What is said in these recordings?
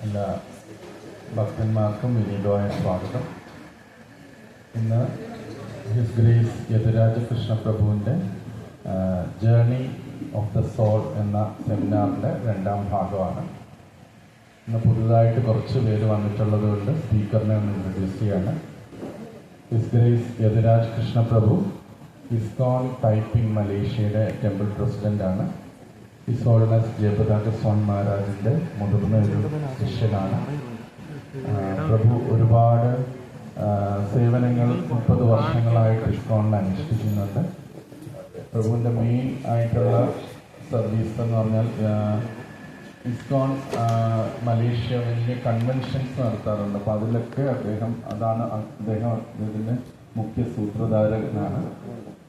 എല്ലാ ഭക്തന്മാർക്കും വിനീതമായ സ്വാഗതം. ഇന്ന് ഹിസ് ഗ്രേസ് യദുരാജ് കൃഷ്ണ പ്രഭുവിൻ്റെ ജേർണി ഓഫ് ദ സോൾ എന്ന സെമിനാറിൻ്റെ 2ാം ഭാഗമാണ്. ഇന്ന് പുതുതായിട്ട് കുറച്ച് പേര് വന്നിട്ടുള്ളത് കൊണ്ട് സ്പീക്കറിനെ ഒന്ന് ഇൻട്രൊഡ്യൂസ് ചെയ്യാണ്. His Grace Yaduraj Krishna Prabhu ISKCON Taiping മലേഷ്യയുടെ ടെമ്പിൾ പ്രസിഡൻ്റാണ്. ഹിസ് ഹോളിനെസ് ജയപ്രകാശ് സ്വാമി മഹാരാജിൻ്റെ മുതിർന്ന ഒരു ശിഷ്യനാണ്. പ്രഭു ഒരുപാട് സേവനങ്ങൾ 30 വർഷങ്ങളായിട്ട് ഇസ്കോണിൽ അനുഷ്ഠിക്കുന്നുണ്ട്. പ്രഭുവിൻ്റെ മെയിൻ ആയിട്ടുള്ള സർവീസ് എന്ന് പറഞ്ഞാൽ ഇസ്കോൺ മലേഷ്യ വലിയ കൺവെൻഷൻസ് നടത്താറുണ്ട്. അപ്പോൾ അതിലൊക്കെ അദ്ദേഹം ഇതിൻ്റെ മുഖ്യ സൂത്രധാരകനാണ്.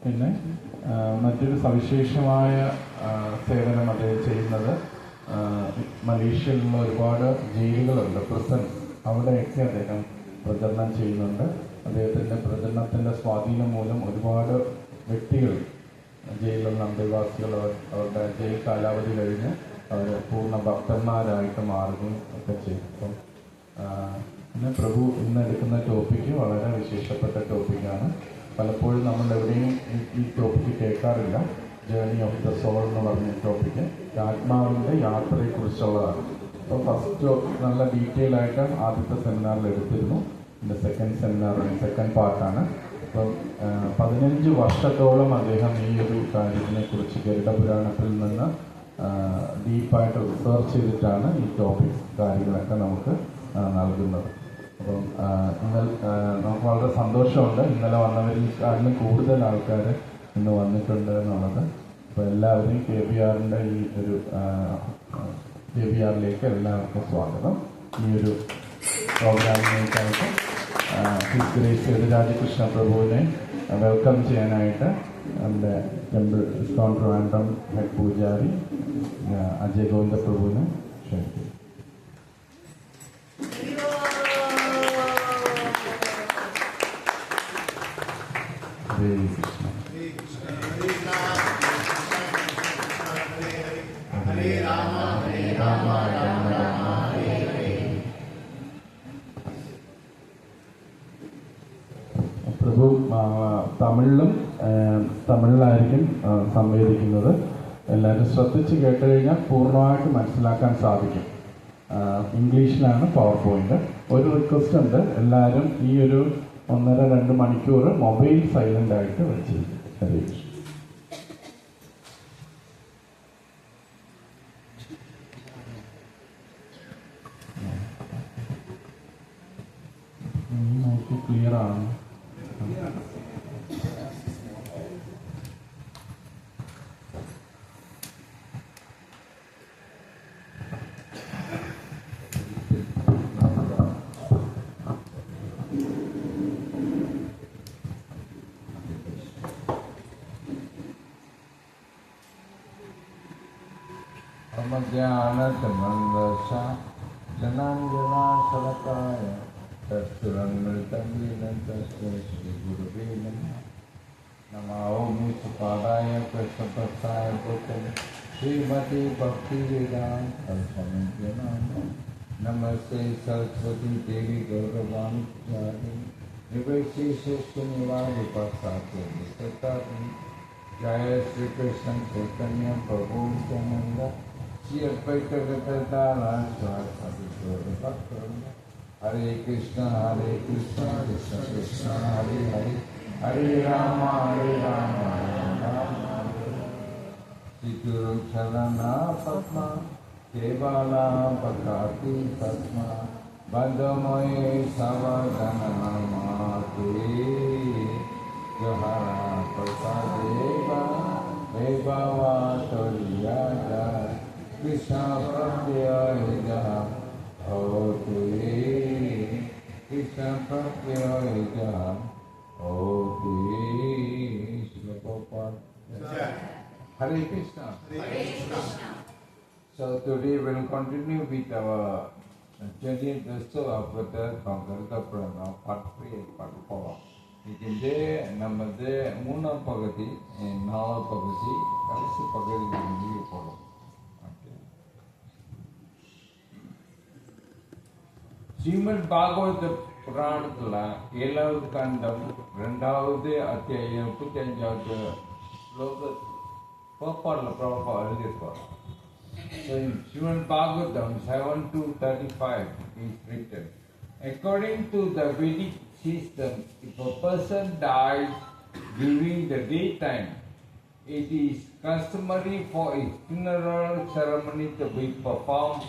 പിന്നെ മറ്റൊരു സവിശേഷമായ സേവനം അദ്ദേഹം ചെയ്യുന്നത് മലേഷ്യയിലുള്ള ഒരുപാട് ജയിലുകളുണ്ട്, പ്രിസൺ, അവിടെയൊക്കെ അദ്ദേഹം പ്രചരണം ചെയ്യുന്നുണ്ട്. അദ്ദേഹത്തിൻ്റെ പ്രചരണത്തിൻ്റെ സ്വാധീനം മൂലം ഒരുപാട് വ്യക്തികൾ ജയിലിലുള്ള അന്തേവാസികൾ അവരുടെ ജയിൽ കാലാവധി കഴിഞ്ഞ് അവർ പൂർണ്ണ ഭക്തന്മാരായിട്ട് മാറുകയും ഒക്കെ ചെയ്യും. അപ്പം പിന്നെ പ്രഭു ഇന്ന് എടുക്കുന്ന ടോപ്പിക്ക് വളരെ വിശേഷപ്പെട്ട ടോപ്പിക്കാണ്. പലപ്പോഴും നമ്മൾ എവിടെയും ഈ ടോപ്പിക്ക് കേൾക്കാറില്ല. ജേർണി ഓഫ് ദ സോൾ എന്ന് പറഞ്ഞ ടോപ്പിക്ക് ആത്മാവിൻ്റെ യാത്രയെക്കുറിച്ചുള്ളതാണ്. അപ്പോൾ ഫസ്റ്റ് നല്ല ഡീറ്റെയിൽ ആയിട്ട് ആദ്യത്തെ സെമിനാറിൽ എടുത്തിരുന്നു. ഇതിൻ്റെ സെക്കൻഡ് പാർട്ടാണ്. അപ്പം 15 വർഷത്തോളം അദ്ദേഹം ഈ ഒരു കാര്യത്തിനെ കുറിച്ച് ഗരുഡ പുരാണത്തിൽ നിന്ന് ഡീപ്പായിട്ട് റിസർച്ച് ചെയ്തിട്ടാണ് ഈ ടോപ്പിക്സ് കാര്യങ്ങളൊക്കെ നമുക്ക് നൽകുന്നത്. അപ്പം നമുക്ക് വളരെ സന്തോഷമുണ്ട്. ഇന്നലെ വന്നവരിൽക്കാട്ടിലും കൂടുതൽ ആൾക്കാർ ഇന്ന് വന്നിട്ടുണ്ട് എന്നുള്ളത്. അപ്പോൾ എല്ലാവരെയും KBRൻ്റെ ഈ ഒരു KBRലേക്ക് എല്ലാവർക്കും സ്വാഗതം. ഈ ഒരു പ്രോഗ്രാമിലേക്കായിട്ട് ഹിസ് ഗ്രേസ് യദുരാജ് കൃഷ്ണ പ്രഭുവിനെ വെൽക്കം ചെയ്യാനായിട്ട് നമ്മുടെ ടെമ്പിൾ ഇസ്കോൺ ട്രിവാൻഡ്രം ഹെഡ് പൂജാരി അജയ് ഗോവിന്ദ പ്രഭുവിനെ ക്ഷണിക്കുന്നു. ഹരേ കൃഷ്ണ. ഹരേ രാമ ഹരേ രാമ രാമ രാമ ഹരേ ഹരേ. പ്രഭു തമിഴിലായിരിക്കും സംവേദിക്കുന്നത്. എല്ലാവരും ശ്രദ്ധിച്ച് കേട്ട് കഴിഞ്ഞാൽ പൂർണ്ണമായിട്ട് മനസ്സിലാക്കാൻ സാധിക്കും. ഇംഗ്ലീഷിലാണ് പവർ പോയിന്റ്. ഒരു റിക്വസ്റ്റ് ഉണ്ട്, എല്ലാവരും ഈ ഒരു 1.5-2 മണിക്കൂർ മൊബൈൽ സൈലൻ്റ് ആയിട്ട് വെച്ചിരിക്കും. ഹരേ കൃഷ്ണ. നോക്കി ക്ലിയർ ആണ്. ज्ञानतमन्दशा जनाञ्जनाशलाकाय तत्सुरमृतं येन तस्मै श्रीगुरुवे नमः. नमामि सुपादाय कृष्णपक्षाय पुत्रं श्रीमती भक्तिवेदान्त स्वामिने नमः. नमस्ते सरस्वती देवी गौरवाणी निर्विशेषशून्यवादी प्रसादे नित्यतारिणी. जय श्री कृष्ण चैतन्य प्रभु नित्यानंद श्री अद्वैत गदाधर स्वामी भक्तवृंद. हरे कृष्ण कृष्ण कृष्ण हरे हरे, हरे राम राम राम. श्री गुरु चरणा पद्मा केवला पकाति पद्मा बंधमये सावधानमाते. जहारा प्रसादेवा देवा तोलियाजा कृष्ण प्रत्यय होते. कृष्ण प्रत्यय होते. Hare Krishna. So today we will continue with our 20th festival of the Garuḍa Purāṇā, part 3 and part 4. ഇതിൻ്റെ നമ്മുടെ 3ാം പകുതി 4ാം പകുതി കடைசி பகுதியில் முடிவு போடும். Srimad Bhagavata Purāṇathula, 7வது கண்டம் 2வது அத்தியாயம் 35வது ஸ்லோகம் பப்பார்ல பிரபா எழுதியிருப்பார். So in Srimad Bhagavatam 7 to 35 is written, according to the Vedic system, if a person dies during the daytime, it is customary for a funeral ceremony to be performed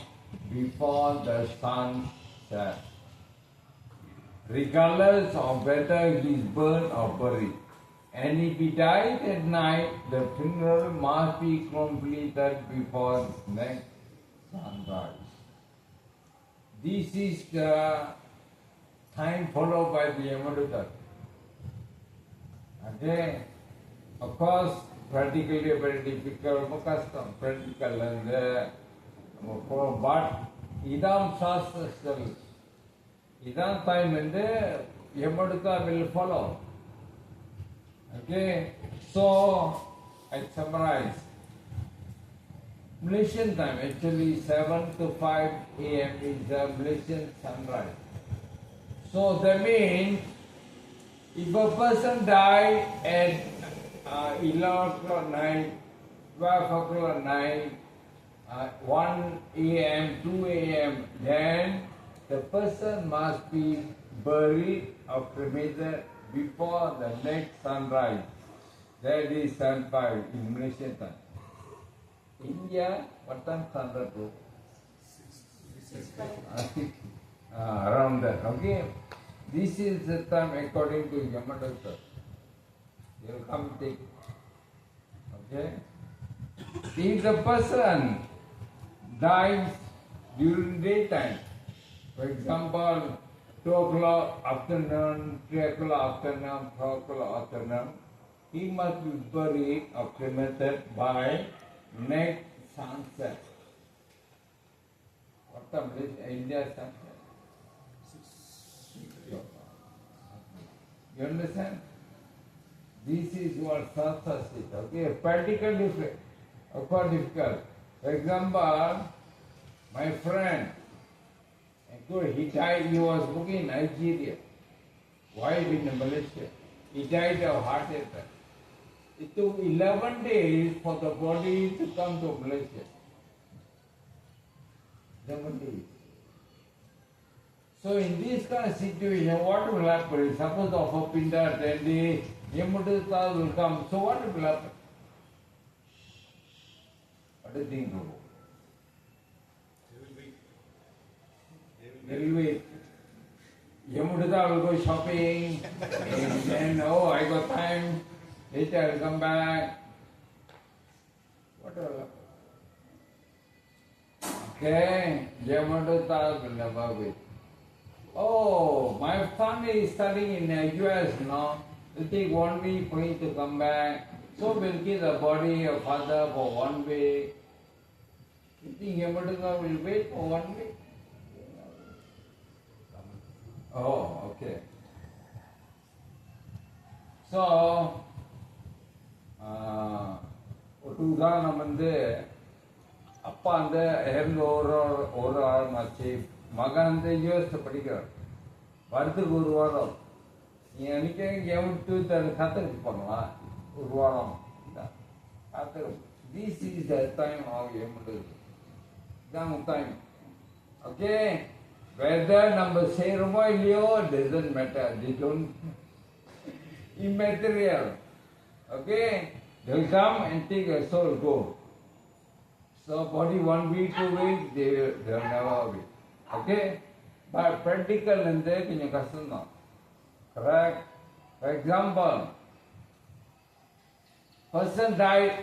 before the sun sets, regardless of whether he is burned or buried. And if he died at night, the funeral must be completed before next sunrise. This is the time followed by the Yadurāj. Okay? Of course, practically very difficult, custom, practical, and but idam shastra, idam time and the Yadurāj will follow. Okay, so I summarize. Malaysian time, actually 7 to 5 a.m. is the Malaysian sunrise. So that means if a person die at 11 o'clock night, 12 o'clock night, 1 a.m., 2 a.m., then the person must be buried or cremated before the next sunrise. That is sunrise in Malaysian time. India, what time sunrise? 6. Around that. Okay. This is the time according to Yadurāj. You will come take. Okay. If the person dies during daytime, for example, 2 o'clock afternoon, 3 o'clock afternoon, 4 o'clock afternoon, he must be buried or cremated by next sunset. What time is India sunset? You understand? This is what Shastra says. Okay, practical different. Of course, difficult. For example, my friend, he died, he was working in Nigeria, wife in Malaysia. He died of heart attack. It took 11 days for the body to come to Malaysia. 11 days. So in this kind of situation, what will happen? Suppose of a pinda 10 days, Yadurāj will come. So what will happen? What do you think, Prabhu? They will wait. Yadurāj will go shopping, and then, oh, I got time, later I'll come back. What will happen? Okay, Yadurāj will never wait. Oh, my family is studying in the US now. It will take 1 week for him to come back. So we'll keep the body of father for 1 week. You think Yadurāj will wait for 1 week? Oh, okay. So, ஒரு உதாரணம் வந்து அப்பா வந்து இறந்து ஒரு வாரம் ஆச்சு, மகன் வந்து யூஎஸ் படிக்கிறார், வருஷத்துக்கு 1 வாரம். நீ அன்னைக்கு எவனுக்கு கற்றுக்கு போகலாம், 1 வாரம் கற்று. This is the time of Yadurāj. That time. Okay? Whether number செய்யறோமோ இல்லையோ, doesn't matter. They don't immaterial. Okay? They'll come and take a soul, go. So body 1 week, 2 weeks, they'll never wait. Okay? But practical and there கொஞ்சம் கஷ்டம் தான். Correct? For example, person died,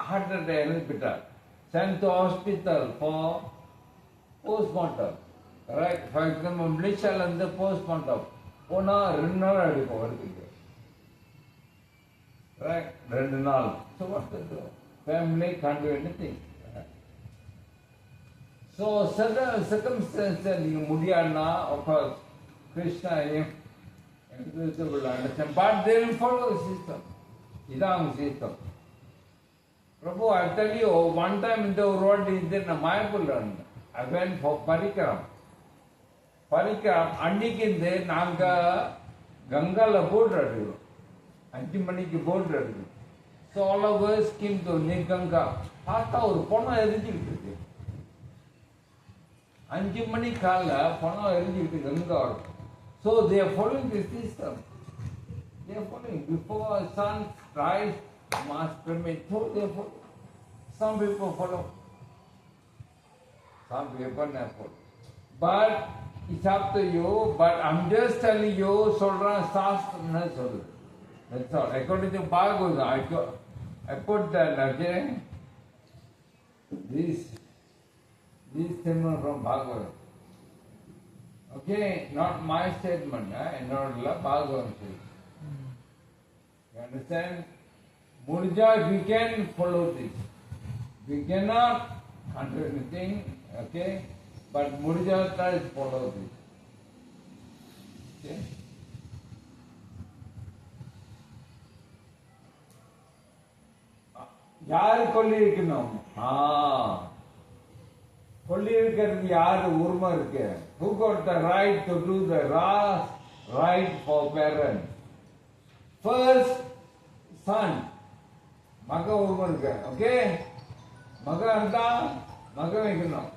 heart attack, hospital, sent to hospital for postmortem. Right? For example, Malaysia and the postmortem. Pona 2 நாள் எடுக்கும் வருதுக்கு. Right? 2 நாள். So what to do? Family can't do anything. So certain circumstances நீங்க முடியாதுன்னா, of course, Kṛṣṇa will understand. But they will follow the system. இதான் system. Prabhu, I tell you, one time in the road is there in Mayapur. I went for Parikaram. படிக்கிறோம். அன்னைக்கு நாங்க கங்கால boat எடுக்கிறோம். 5 மணிக்கு boat எடுக்கிறோம். So all of us came to Ganga. பார்த்தா ஒரு பொண்ணம் எரிஞ்சுக்கிட்டு இருக்கு. 5 மணி கால பொண்ணம் எரிஞ்சுக்கிட்டு Ganga. So they are following this system. They are following before sun rise, mass cremate. So they follow. Some people follow. Some people never follow. But it's up to you. But I'm just telling you, சொல்றேன் சாஸ்திரம்னு சொல்லுது. That's all. According to Bhagavad, I put that, okay? This statement from Bhagavad. Okay, not my statement, not Bhagavad statement. You understand? Murja, we can follow this. We cannot do anything, okay? But Murja tries to follow this. Okay? யாரு கொல்லி இருக்கணும்? கொல்லி இருக்கிறது யாரு உரிமை இருக்கு? Who got the right to do the right for parents? First, son. மக உரிமை இருக்கு. Okay, மக இருந்தா மக வைக்கணும்.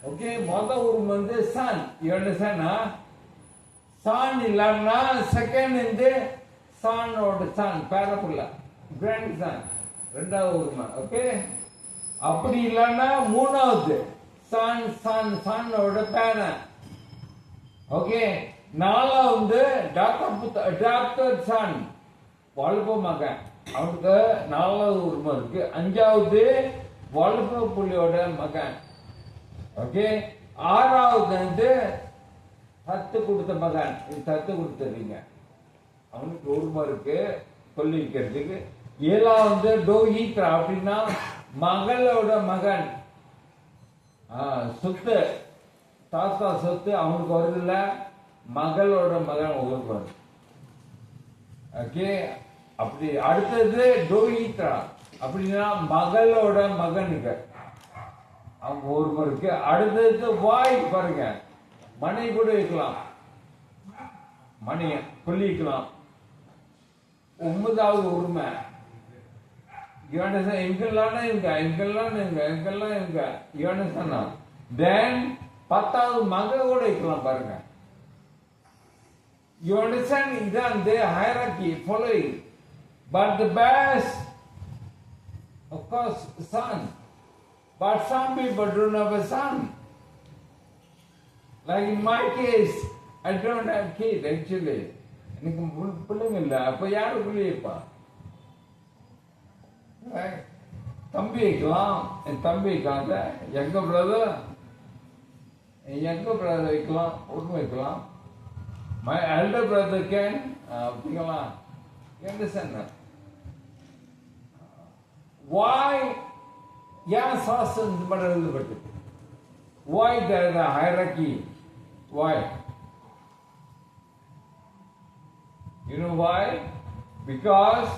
Okay, mother woman is son. You understand, huh? Son ilana, second in the son or the son, parapula, grandson. Renda woman, okay? Apadi ilana, மூணாவது son or the parent. Okay? நாலாவது adopted son. வளர்ப்பு மகன். அவனுக்கு நாலாவது உரிமை இருக்கு. அஞ்சாவது வளர்ப்பு புள்ளியோட மகன். ஓகே, ஆறாவது சத்து கொடுத்த மகன். சத்து கொடுத்துறீங்க, அவனுக்கு உரிமை இருக்கு கொல்லி வைக்கிறதுக்கு. ஏழாவது டோஹித்ரா, அப்படின்னா மகளோட மகன். சொத்து, தாத்தா சொத்து அவனுக்கு வருது இல்ல, மகளோட மகன் உங்களுக்கு வருது. ஓகே, அப்படி அடுத்தது டோஹித்ரா, அப்படின்னா மகளோட மகனுக்கு அவங்க உரிமை இருக்கு. அடுத்தது வாய் பாருங்க, மணி கூட வைக்கலாம், மணி கொல்லி வைக்கலாம். 9வது உரிமை இவங்கெல்லாம் இவங்க. தென் 10வது மக கூட வைக்கலாம் பாருங்க. You understand? இதான் the hierarchy following. But the best, of course, son. But some people don't have a son. Like in my case, I don't have kid actually. எனக்கு பிள்ளைங்க இல்லை. அப்போ யாரு பிள்ளை வைப்பா? தம்பி வைக்கலாம், என் தம்பி வைக்காத, எங்க பிரதர் வைக்கலாம், ஒன்று வைக்கலாம். My elder brother can வைக்கலாம். You understand that? Why? ஏன் சாஸ்திரம் இந்த மாதிரி எழுதப்பட்டு? Why there is a hierarchy? Why? You know why? Because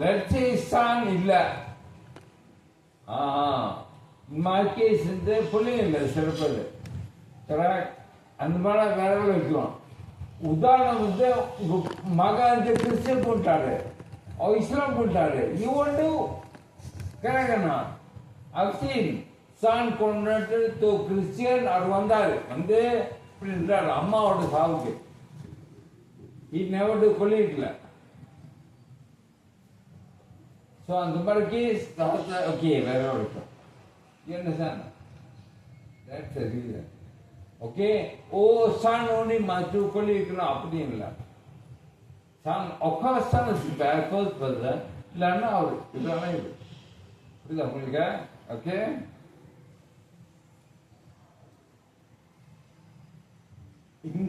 let's say son இல்லை, in my case இந்த பிள்ளைங்க இல்லை, சிறப்பது கரெக்ட். அந்த மாதிரி வேற வைக்கலாம். உதாரணம் உங்க மகன் கிறிஸ்டியன் போட்டாரு, இஸ்லாம் போட்டாரு, you won't do. கரெக்டா? I've seen son converted to Christian அவர் வந்தாரு, வந்து இப்படி இருந்தாரு அம்மாவோட சாவுக்கு. He never do கொல்லிக்கல. So அந்த மாதிரி கேஸ் ஓகே வேற இருக்கும். You understand? That's the reason. Okay? son only must do கொல்லிக்கலாம் அப்படி இல்லை. Son, of course son is bad first person. இல்லைன்னா அவர் இதெல்லாம் இது புரியுதா உங்களுக்கு? ஓகே,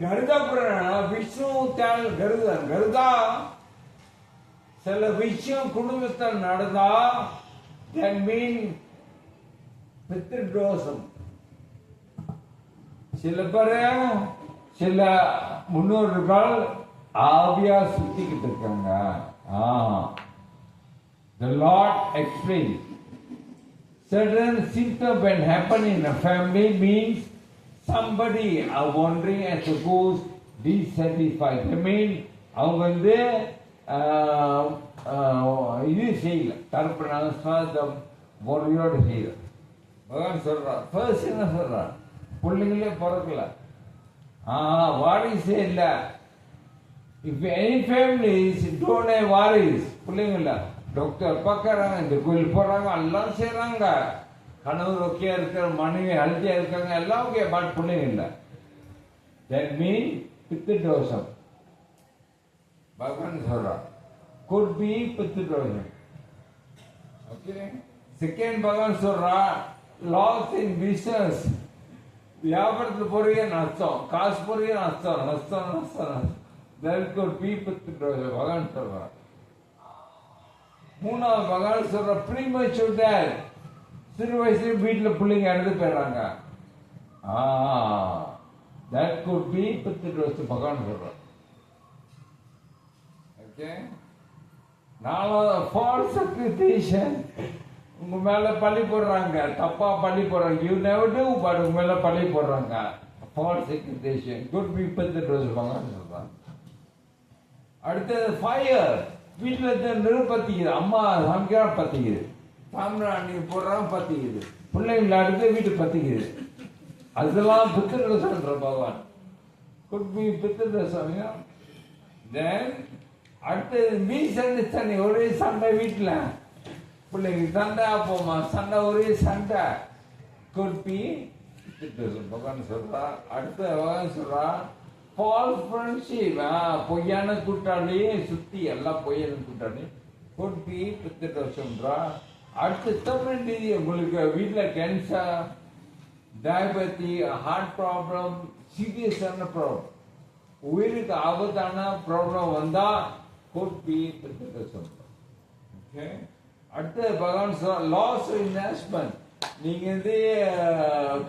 Garuḍa Purāṇā, விஷ்ணு தியானம் கருதா சில விஷயம் குடும்பத்தில் நடந்தா that mean பித்ருதோஷம். சில பேர் சில முன்னோர்கள் ஆவியா சுத்திக்கிட்டு இருக்காங்க. The Lord explains. Certain symptoms when happen in a family means somebody are wandering as a ghost, dissatisfied. I mean, அவங்க வந்து இது செய்யல, தர்ப்பண சாதம் முறையோடு செய்யல. பகவான் சொல்றான், ஃபர்ஸ்ட் என்ன சொல்றான், பிள்ளைங்களே பிறக்கல. வாரிசே இல்லை. If any families don't have worries, பிள்ளைங்கள டாக்டர் பார்க்கறாங்க, இந்த கோயில் போறாங்க, எல்லாம் செய்றாங்க, கணவர் ஓகே இருக்கிற, மனைவி ஹெல்த்தியா இருக்காங்க, எல்லாம் ஓகே, பட் பிள்ளைங்க இல்லை. That means பித்து தோஷம். பகவான் சொல்றான், could be பித்து தோஷம். ஓகே. செகண்ட் பகவான் சொல்றான், loss in business. வியாபாரத்தில் போறீங்க நஷ்டம், காசு போறீங்க நஷ்டம், நஷ்டம் நஷ்டம் நஷ்டம். There could be பித்து தோஷம். பகவான் சொல்றான். மூணாவது பகவான் சொல்ற, premature death. சிறு வயசுல வீட்டுல பிள்ளைங்க இறந்து போயிடுறாங்க. That could be பித்து தோஷம். பகவான் சொல்றான். ஓகே. நாலாவது false accusation. உங்க மேல பழி போடுறாங்க, தப்பா பழி போடுறாங்க. You never do, but உங்க மேல பழி போடுறாங்க. False accusation could be பித்து தோஷம். பகவான் சொல்றான். அடுத்தது ஃபயர். வீட்டுல நெருப்பு பத்திக்குது, அம்மா சமைக்கிறா பத்திக்குது, சாம்பிராணி போடுறாங்க பத்திக்குது, பிள்ளைங்களை அடுத்து வீட்டு பத்திக்குது. அதெல்லாம் பித்து தோஷம்ன்ற பகவான். குட் பி பித்து தோஷம். தென் அடுத்தது மிஸ் அண்டர்ஸ்டாண்டிங். ஒரே சண்டை வீட்டுல, பிள்ளைங்க சண்டை, போமா சண்டை, ஒரே சண்டை. குட் பி பித்து தோஷம். பகவான் சொல்றா. அடுத்த பகவான் சொல்றா, ஃபால்ஸ் ஃப்ரெண்ட்ஷிப். பொய்யான கூட்டாளியே சுத்தி எல்லாம் பொய்யான கூட்டாளி. குட் பி பித்து தோஷம்ன்றா. அடுத்து தமிழ் உங்களுக்கு வீட்டில் கேன்சர், டயபெட்டி, ஹார்ட் ப்ராப்ளம், சீரியஸான ப்ராப்ளம், உயிருக்கு ஆபத்தான ப்ராப்ளம் வந்தா குட் பி பித்து தோஷம். ஓகே. அடுத்து பகவான் சொல்ற, லாஸ் இன்வெஸ்ட்மெண்ட். நீங்க வந்து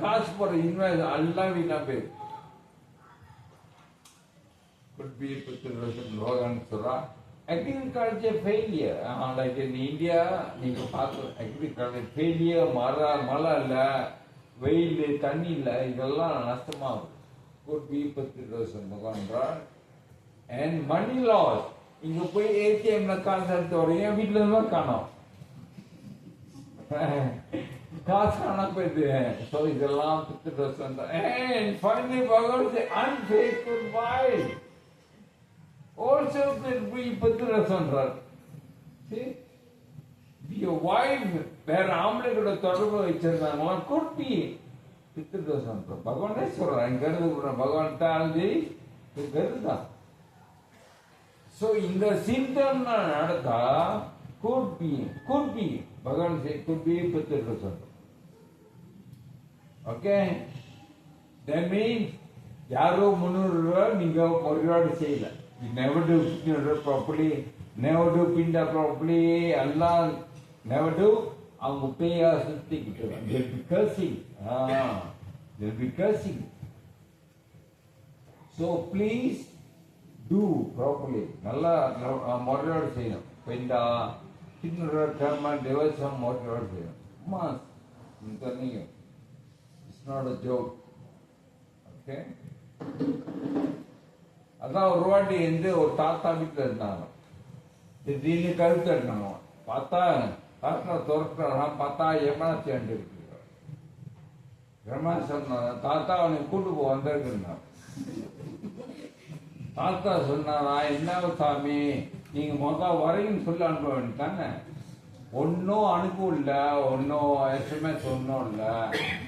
காசு போடுற இன்வெஸ்ட் எல்லாம் வீணா போயிருக்கு. Could be பித்து தோஷம். பகவான் சொல்றா. Agriculture failure. Like in India நீங்க பார்க்க அக்ரிகல்ச்சர் ஃபெயிலியர், மழை இல்லை, வெயில், தண்ணி இல்லை, இதெல்லாம் நஷ்டமாகும். Could be பித்து தோஷம். பகவான். And money loss. இங்க போய் ஏடிஎம்ல காசு எடுத்து வரீங்க, வீட்டுல இருந்து காணோம், காசு காண போயிடுது. ஸோ இதெல்லாம் பித்து தோஷம். அண்ட் ஃபைனலி பகவான் say unfaithful wife. Also could be பித்து தோஷம்ன்றார். See, your wife வேற ஆம்பளை கூட தொடர்பு வச்சிருந்தாங்களா, could be பித்து தோஷம். பகவானே சொல்றான், கருது பகவான் தாழ்ந்து கருதுதான். ஸோ இந்த சிம்டம் நடத்தா could be பகவான் could be பித்து தோஷம். ஓகே. That means யாரோ 300 ரூபாய் நீங்க ஒரு ரூபாய் செய்யல. You never do properly, never do pinda properly, Allah never do. அவங்க பேயா சுத்திக்கிட்டு they'll be cursing. They'll be cursing. So please do properly. நல்லா முறையோடு செய்யணும். பிண்டா, சின்ன கர்ம, தேவசம் முறையோடு செய்யணும். மாஸ் நீங்க. It's not a joke. Okay. அதான் ஒரு வாட்டி வந்து ஒரு தாத்தா வீட்டில் இருந்தாங்க. திடீர்னு கழுத்து இருந்தாங்க. பார்த்தா தாத்தா துறக்கிறான், பார்த்தா ஏமாச்சி அண்டு இருக்கு. சொன்ன தாத்தா அவனை கூட்டு போ வந்திருக்குறான். தாத்தா சொன்னாரா, என்ன சாமி நீங்க முதல் வரையும் சொல்லி அனுப்ப வேண்டியதானே, ஒன்னும் அனுப்பல, ஒன்னும் எஸ்எம்எஸ் ஒன்னும் இல்லை,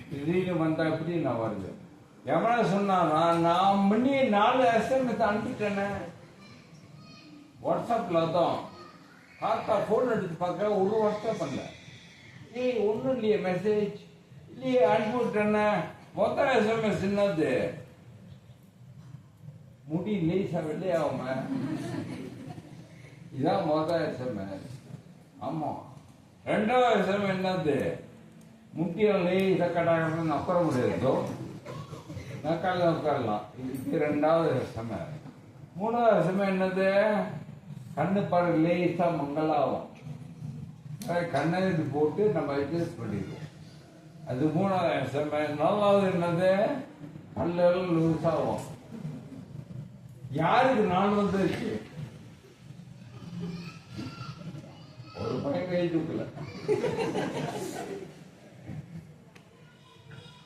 திடீர்னு வந்தா எப்படி நான் வருது. எவனா சொன்னாரா, நான் முன்னே 4 எஸ்எம்எஸ் அனுப்பிட்டேனே வாட்ஸ்அப்ல. தான் தாத்தா போன் எடுத்து பார்க்க ஒரு வாட்ஸ்அப் பண்ணல. ஒன்றும் இல்லையே, மெசேஜ் இல்லையே, அனுப்பிவிட்டேன்னு. மொத்தம் எஸ்எம்எஸ் என்னது, முடி லேசா வெள்ளையாம, இதான் மொதல் எஸ்எம்எஸ். ஆமா. ரெண்டாவது எஸ்எம்எஸ் என்னது, முட்டியில் லேசா கட்டாயம் உட்கார முடியாது, நக்கால உட்காரலாம். இது ரெண்டாவது எஸ்எம்எஸ். மூணாவது எஸ்எம்எஸ் என்னது, கண்ணு பாரு லேசா மங்களாகும். கண்ணாடி போட்டு நம்ம அட்ஜஸ்ட் பண்ணிடுவோம். அது மூணாவது. நாலாவது என்னது? பல்லெல்லாம் லூஸ் ஆகும். யாருக்கு நான் வந்துருச்சு? ஒரு பையன் கை தூக்கல.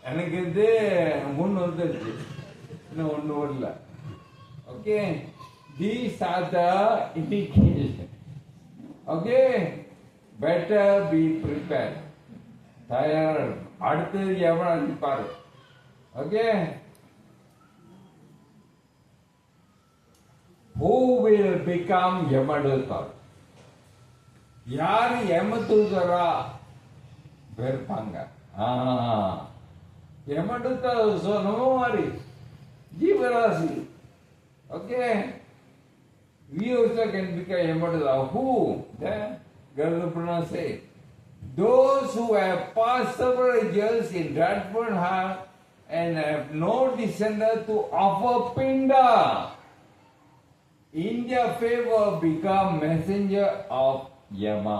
எனக்கு இது முன் வந்துருச்சு, இன்னும் ஒண்ணு வரல. Okay, these are the indications. Okay, better be prepared. தயார். அடுத்தது எவன் பாரு. Okay, who will become Yamadutta? யாரு யமதூதரா இருப்பாங்க? யமதூதா நம்ம மாதிரி ஜீவராசி. Okay, we also can become Yamadutta. Who? Then Garuḍa Purāṇā says, those who have passed several years in dreadful harm and have no descendant to offer pinda, in their favor become messenger of Yama.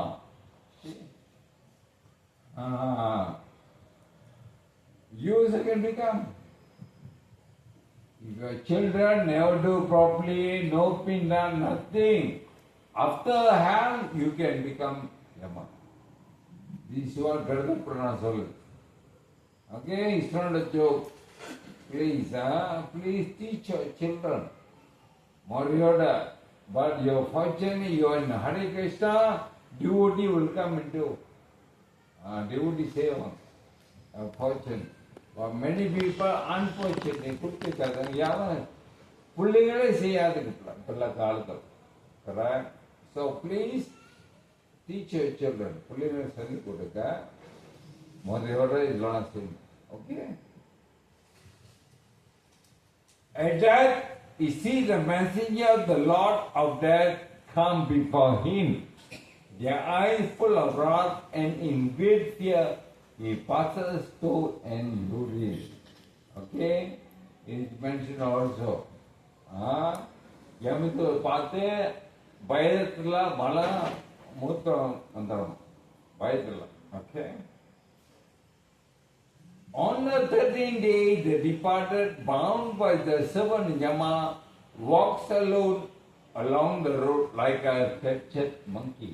You also can become. If your children never do properly, no pinda, nothing, after harm you can become Yama. This is what Garuḍa Purāṇā says. Okay, it's not a joke. Please, please teach your children. Mariyoda, but your fortune, you are in Hare Krishna, devotee will come into devotee seva, fortune. But many people unfortunately கொடுத்துருக்காங்க. யாரும் பிள்ளைங்களே செய்யாதுல காலத்தில். Correct? So please teach your children. பிள்ளைங்களை சொல்லிக் கொடுக்க. Mariyoda is not saying. Okay? At that, you see the messenger of the Lord of death come before him. Their eyes full of wrath and in great fear he passes through and urine. Okay? It is mentioned also. Yamitu பார்த்து பயத்துல மழை மூத்திரம் வந்துடும். பயத்துல. Okay? On the 13th day, the departed, bound by the seven Yama, walks alone along the road like a captured monkey.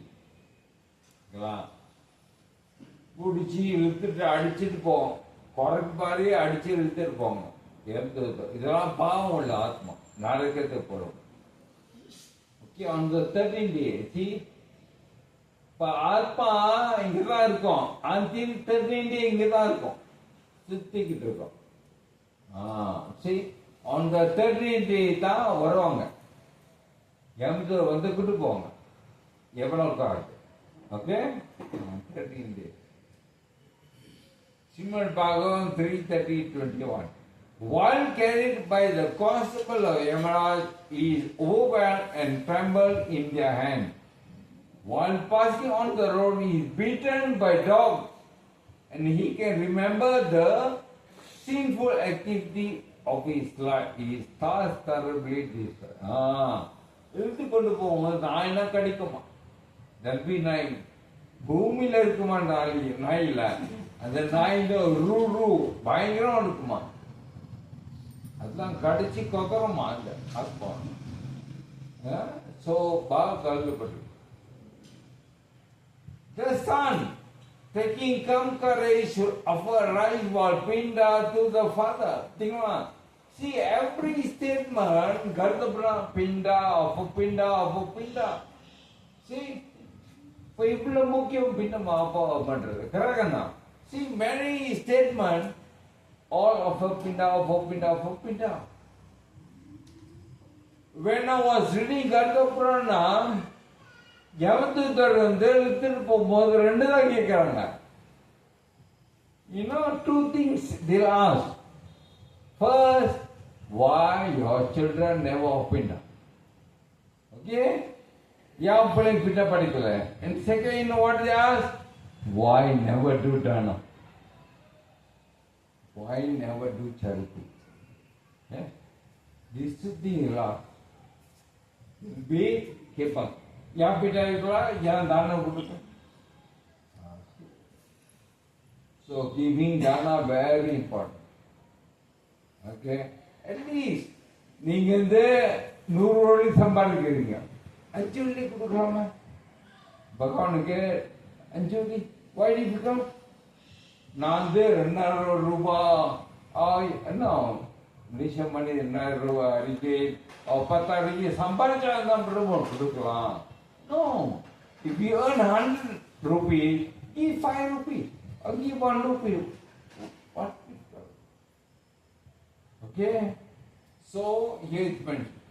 பிடிச்சி இழுத்துட்டு அடிச்சுட்டு போவோம். குறைக்கு பாரு அடிச்சு இழுத்துட்டு போங்க. இதெல்லாம் பாவம் உள்ள ஆத்மா, நரகத்துக்கு போறோம். Okay, on the 13th day, see, இப்ப ஆத்மா இங்கதான் இருக்கும். until 13th day இங்கதான் இருக்கும். சுத்திக்கிட்டு இருக்கோம். See, on the 13th day தான் வருவாங்க. எமது வந்துக்கிட்டு போவாங்க. எவ்வளவு காட்டு. Okay, 13th day. Srimad Bhagavatam 3:30-21. While carried by the constable of Yadurāj, he is overwhelmed and trembled in their hand. While passing on the road, he is beaten by dogs. And he can remember the sinful activity of his life. He is thus thoroughly disturbed. இழுத்து கொண்டு போகும்போது நாய்னா கடிக்குமா? தர்பி நாய் பூமியில இருக்குமா? நாயில அந்த நாயில ரூ பயங்கரம் இருக்குமா? அதெல்லாம் கடிச்சு கொக்கரமா அந்த ஆத்மா. சோ பாக Kallupattu the son taking come courage to offer rice while pinda to the father. Think about. See, every statement, Garuḍa Purāṇā, pinda, offer pinda. See, for people mukyam pinda maapa pandrathu. Correct? See, many statements, all offer pinda. When I was reading Garuḍa Purāṇā, யமதூதர் வந்து இழுத்துட்டு போகும்போது ரெண்டு தான் கேட்கிறாங்க. You know, two things they'll ask. First, why your children never opened up? Okay? யாம் பிள்ளைங்க பின்ன படிக்கல. And second, you know what they ask? Why never do dana? Why never do charity? Yeah? This is the last. Be keeping. या पिटाई को या दाना बुड़ते So giving dana very important. Okay? At least, நீங்க வந்து 100 கோடி சம்பாதிக்கிறீங்க, 5 கோடி கொடுக்கலாமா பகவானுக்கு? 5 கோடி why difficult? நான் வந்து 2000 ரூபாய் என்ன மலேசியா மணி 2000 ரூபாய் அடிக்கி 10,000 அடிக்கி சம்பாதிச்சா தான் பிரபு கொடுக்கலாம். No, if you earn 100 rupees, give 5 rupees or give 1 rupee. What? Okay? So here it mentioned,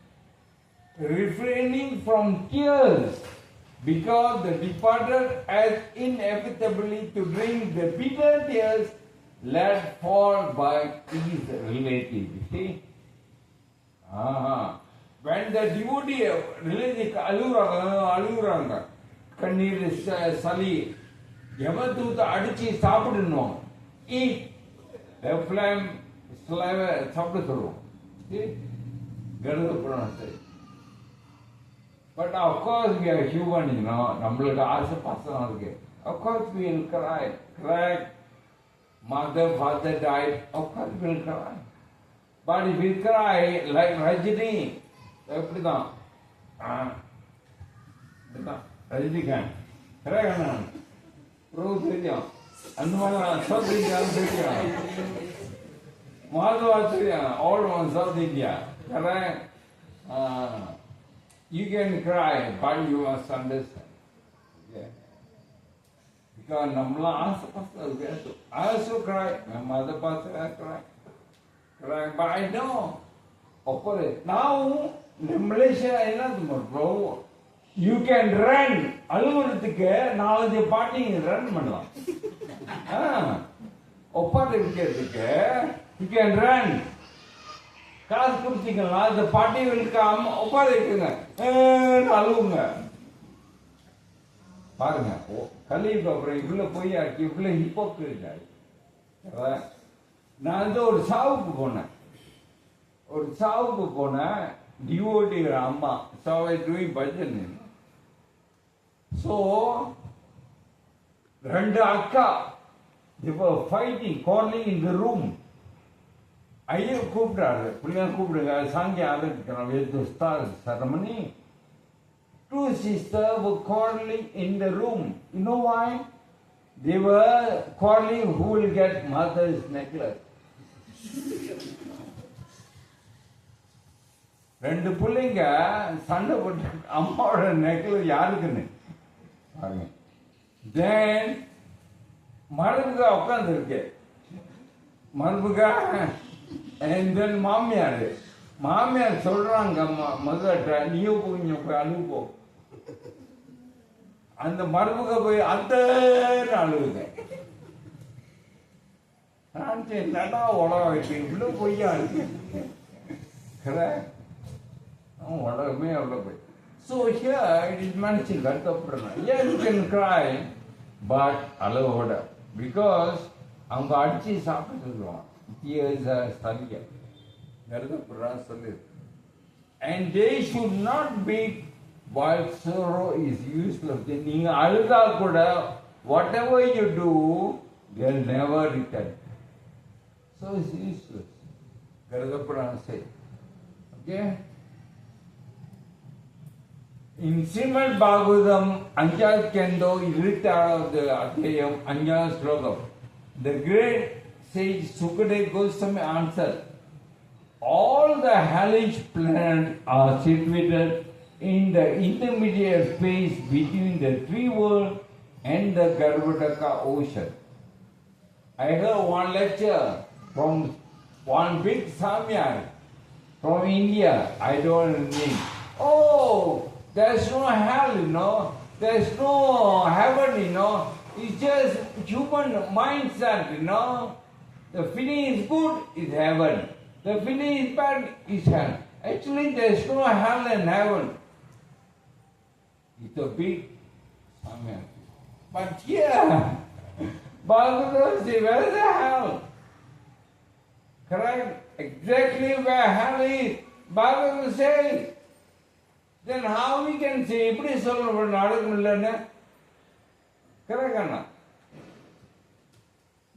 refraining from tears, because the departed has inevitably to drink the bitter tears let fall by his relative. You see? When the devotee relative aluranga, kannir sali, yamadutha adichi saapidunum, eat the flame slave saapiduthu. See? Garuḍa Purāṇā says. But of course we are human, you know. நம்மளுக்கு ஆசை பாசம் இருக்கு. Of course we will cry. Mother, father died. Of course we will cry. But if we cry like Rajini, எப்படிதான் ரஜினிகாந்த் கரெக்டான Bru தெரியும், அந்த மாதிரி south இந்தியான்னு தெரியும், மாதவா தெரியும், all one South India, correct? You can cry, but you must understand. Okay? Because namla also I also cry. My mother passed away, I cry. But I know. Now, in Malaysia, bro, you can run. அழுகுறதுக்கு 4 பாட்டி run பண்ணலாம். ஒப்பாரி விற்கிறதுக்கு you can run. காசு கொடுத்தீங்களா அந்த பாட்டி இருக்காம ஒப்பாரி இருக்குங்க, அழுவுங்க. பாருங்க, கலீப் அப்புறம் இவ்வளோ போய் ஆக்கி இவ்வளோ ஹிப்போக்ரிட் ஆகி. நான் வந்து ஒரு சாவுக்கு போனேன், டிவோட்டி அம்மா சாவை டூயிங் பஜன். ஸோ 2 அக்கா இப்போ fighting quarreling in the room. Iyer கூப்பிட்டாரு, பிள்ளைங்க கூப்பிடுங்க, சாங்கி ஆரம்பிக்கிறோம் with start ceremony. 2 sisters were quarreling in the room. You know why? They were quarreling who will get mother's necklace. 2 பிள்ளைங்க சண்டை போட்டு அம்மாவோட நெக்லஸ் யாருக்குன்னு பாருங்க. தென் மருமகா உட்கார்ந்து இருக்கு, மருமகா and then மாமியார் சொல்றாங்க மகிட்ட, நீயோ போய் அழுப்போ. அந்த மருமக போய் அந்த அழுகுங்க. நான் என்னடா உலகம் இருக்கு, இவ்வளவு பொய்யா இருக்கு, உலகமே அவ்வளவு போய். So here it is mentioned Garuḍa Purāṇā. Yes, you can cry, but அழுவோட, because அவங்க அடிச்சு சாப்பிட்டுருவாங்க. Tears are சலிக்க. Garuḍa Purāṇā சொல்லுது. And they should not be while sorrow is useless. நீங்க அழுதா கூட whatever you do, they'll never return. So it's useless. Garuḍa Purāṇā says. Okay? In Srimad Bhagavatam, 5th canto, 26th adhyayam, 5th slokam, the great sage Sukadeva Goswami answered, all the hellish planets are situated in the intermediate space between the 3 worlds and the Garbhodaka ocean. I heard one lecture from one big Samyar from India, I don't know. Oh, there's no hell, you know. There's no heaven, you know. It's just human mindset, you know. The feeling is good, is heaven. The feeling is bad, is hell. Actually, there's no hell and heaven. It's a big Samyar. But here, Bhagavatam says, where is the hell? Correct? Exactly where hell is. Bhagavatam says. Then how we can say, எப்படி சொல்லணும் நடக்கும் இல்லைன்னு? கரெக்டாண்ணா.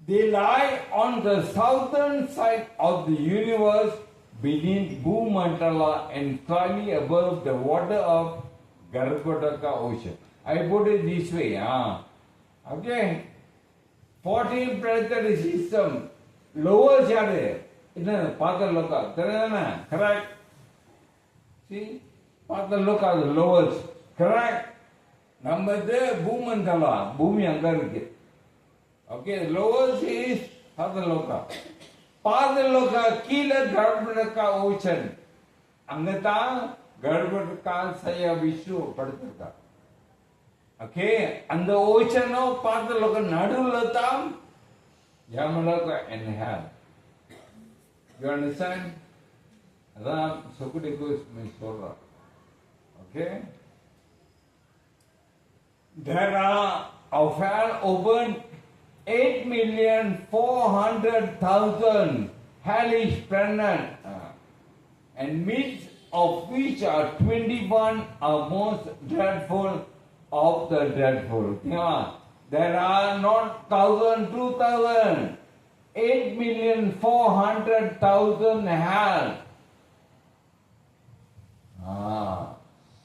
They lie on the southern side of the universe beneath Bhumandala and slightly above the water of Garuḍa Ocean. I put it this way. Okay? 14 planetary system. Lower shade. Pataloka. Correct? See? Pataloka, the lowest. Correct? Number 2, Bhumandala. Bhumi anga. Okay, lowest is Padaloka. Padaloka, Kila Garuḍa Ocean. Angata, Garuḍa Saya Vishnu Padaka. Okay, and the ocean of Padaloka Nadulatam, Yamaloka and hell. You understand? Ram Sukudiko is Misora. Okay? There are of hell open 8,400,000 hellish planets, and midst of which are 21 are most dreadful of the dreadful. There are not 1,000, 2,000, 8,400,000 hell.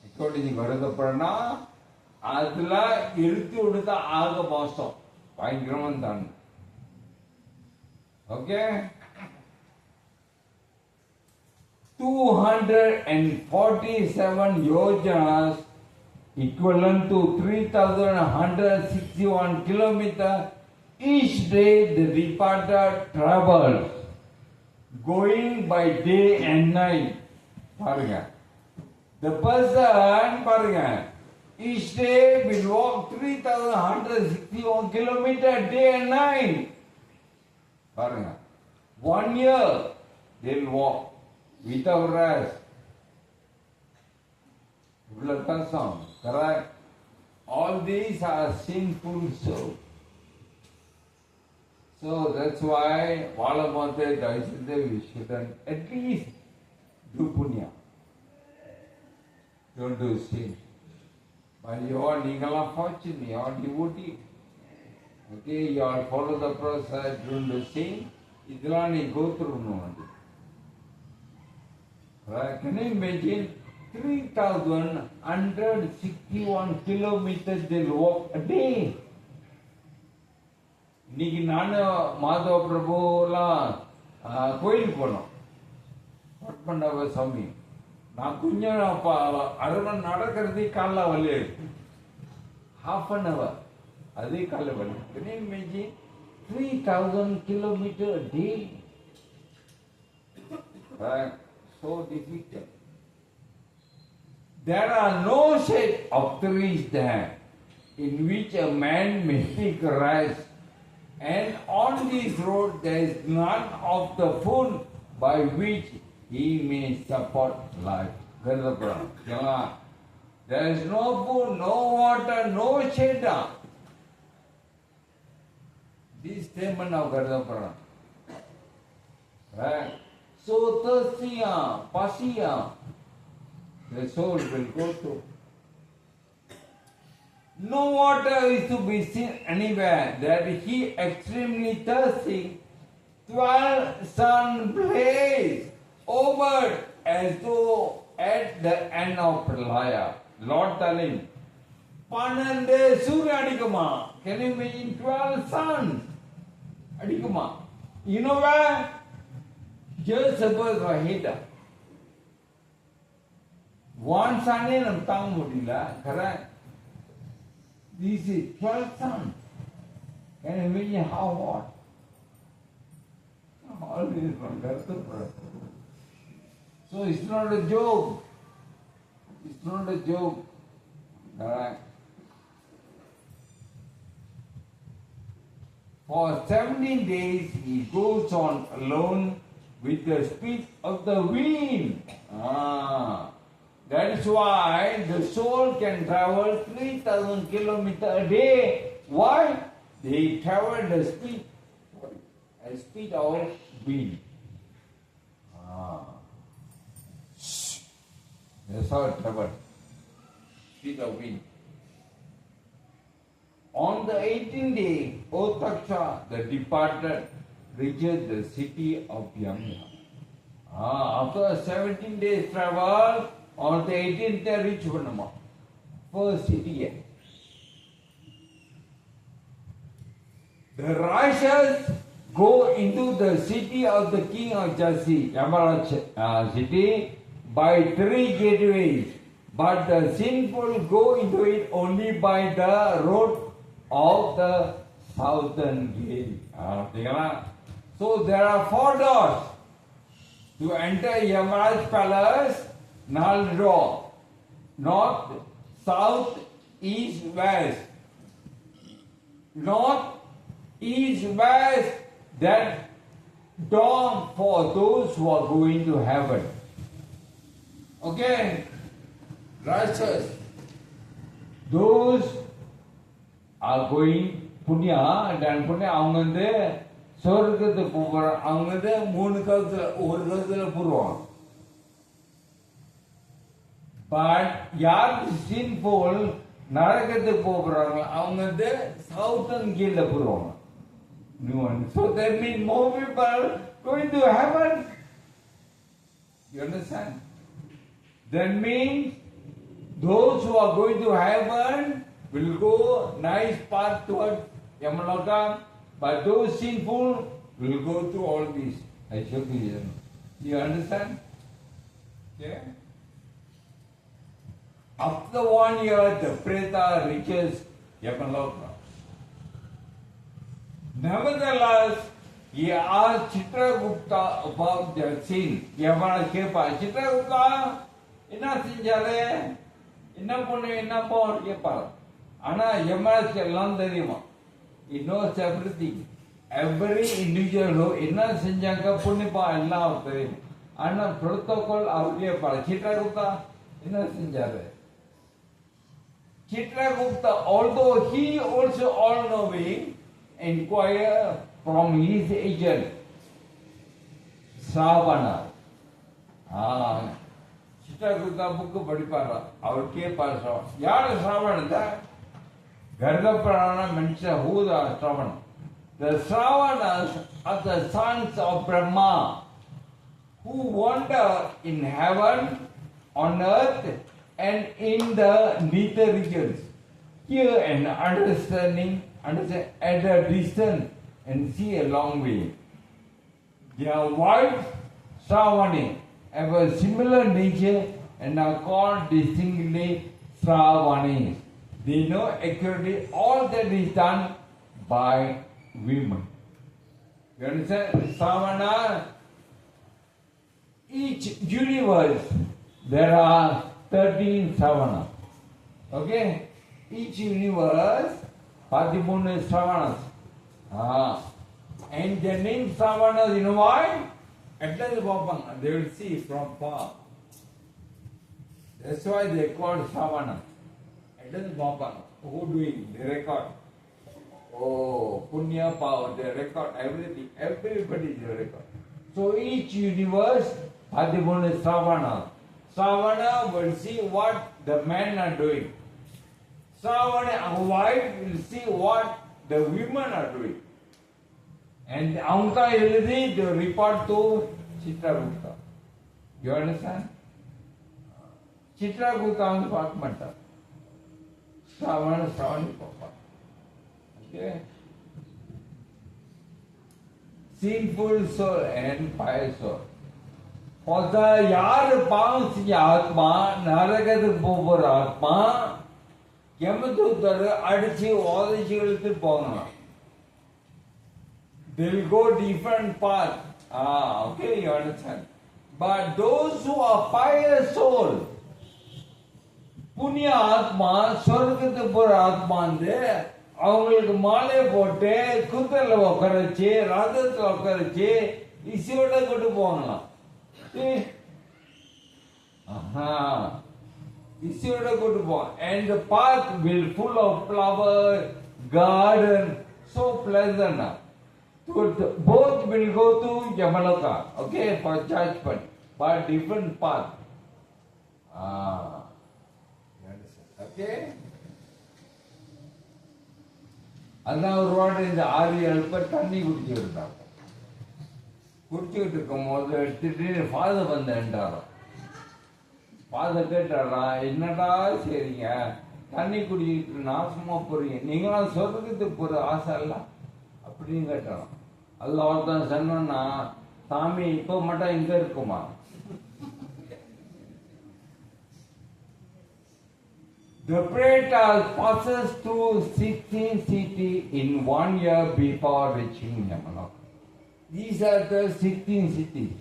According to Garuḍa Purāṇā, Adla irthi udutha aga basam. Paingramantan. Okay? 247 yojanas equivalent to 3,161 kilometers each day the departed travels, going by day and night. Paranga. The person, each day will walk 3,161 kilometers day and night. 1 year they will walk without rest. Correct? All these are sinful souls. So that's why Valamante Daisade we shouldn't at least do punya. Don't do sin. But you are Ningala fortune, you are devotee. Okay, you are follow the process, don't do sin. Idlani go through no one. Right? Can you imagine 3,161 kilometers they walk a day? இன்னைக்கு நானும் மாதவ பிரபுலாம் கோயிலுக்கு போனோம். பட்மண்டப சாமி நான் கொஞ்சம் அரை மணி நடக்கிறதே காலைல வலி இருக்கு. half an hour அதே காலைல வலி. Can you imagine 3,000 kilometers a day? Right? So difficult. There are no shade of trees there in which a man may take rest. And on this road there is none of the food by which he may support life. Garuḍa Purāṇā. There is no food, no water, no shelter. This statement of Garuḍa Purāṇā. Right? So thirsty, pasiya, the soul will go through. No water is to be seen anywhere. That he extremely thirsty. 12 sun blaze over as though at the end of Pralaya. Lord telling, Panande Surya Adikama. Can you imagine 12 suns? Adikama. You know where? Just above the heater. One sun in a tongue mudilla, correct? This is 12 suns. Can you imagine how hot? All this from Garuḍa Purāṇā. So it's not a joke. It's not a joke. Alright. For 17 days he goes on alone with the speed of the wind. That is why the soul can travel 3,000 kilometers a day. Why? They travel the speed of wind. That's how it travels. Speed of wind. On the 18th day, O Taksha, the departed, reached the city of Yamuna. After 17 days travel, on the 18th day reach Vanama. First city. The Rakshas go into the city of the king of Jasi, Yamuna city, by 3 gateways. But the sinful go into it only by the road of the southern gate. So there are 4 doors to enter Yamaraj palace. Null door, north, south, east, west. North, east, west. That door for those who are going to heaven. Okay. Righteous. Those are going Punya, and Punya, அவங்க வந்து சொர்க்கத்துக்கு போறாங்க. அவங்க வந்து 3 கலத்துல ஒரு கலத்துல போறாங்க. But யார் sinful நரகத்துக்கு போறாங்க. அவங்க வந்து southern gate போறாங்க. So that means more people going to heaven. You understand? That means those who are going to heaven will go nice path towards Yamaloka, but those sinful will go through all these. I show you. You understand? Yeah? After 1 year, the Preta reaches Yamaloka. Nevertheless, he asked Chitragupta about their sin. Yamana Kepa, Chitragupta, என்ன செஞ்சாரு என்ன பண்ணு என்ன போன்னு கேட்பாரு ஆனா MLA எல்லாம் தெரியுமா he knows everything every individual என்ன செஞ்சாங்க புண்ணிப்பா எல்லாம் தெரியும் ஆனா புரோட்டோகால் அவர் கேட்பாரு சித்ரகுப்தா என்ன செஞ்சாரு Chitragupta, although he also all knowing, inquire from his agent Sravana. Chitragupta book படிப்பாரா அவர் கேட்பார் யார் Sravana Garuḍa Purāṇā mentions who the Sravana. The Sravanas are the sons of Brahma who wander in heaven, on earth, and in the nether regions. Hear and understand at a distance and see a long way. Their wives, Sravani, have a similar nature and are called distinctly Sravanis. They know accurately all that is done by women. You understand? Sravana, each universe, there are 13 Sravanas. Okay? Each universe, 13 Sravanas. And the name Sravanas, you know why? They will see from far. That's why they call Sravana. Who doing? They record. Oh, Punya power, they record everything. Everybody they record. So each universe, Adibun is Sravana. Sravana will see what the men are doing. Sravana wife will see what the women are doing. And Anka Elidi, they report to Chitragupta. You understand? Chitragupta on the Patmata. Sravana Papa. Okay? Sinful soul and pious soul. For the yar bounce Atma, Naragad Bover Atma, Yamatu Adichi, all the children. They will go different paths. Okay, you understand. But those who are pious soul, Punya Atma, Garuḍa Purāṇā, அவங்களுக்கு மாலை போட்டு குத்தல உட்காரச்சு ரதத்துல உட்காரச்சு இசையோட கொண்டு போகலாம் இசையோட கொண்டு போவோம் and the path will full of flower garden so pleasant. Both will go to Yamaloka, okay, for judgment, but different path. You understand? Okay. அதான் ஒரு வாட்டி இந்த 6-7 பேர் தண்ணி குடிச்சுக்கிட்டு இருந்தாங்க. குடிச்சுக்கிட்டு இருக்கும் போது திடீர்னு ஃபாதர் வந்தேன்றாரோ. ஃபாதர் கேட்டாரா, என்னடா சரிங்க தண்ணி குடிச்சிட்டு நாசமா போறீங்க, நீங்களாம் சொர்க்கத்துக்கு போற ஆசை இல்ல அப்படின்னு கேட்டாராம். அதில் ஒருத்தன் சொன்னா, சாமி இப்போ மட்டும் இங்க இருக்குமா? The Praetas passes through 16 cities in 1 year before reaching Yamanaka. These are the 16 cities.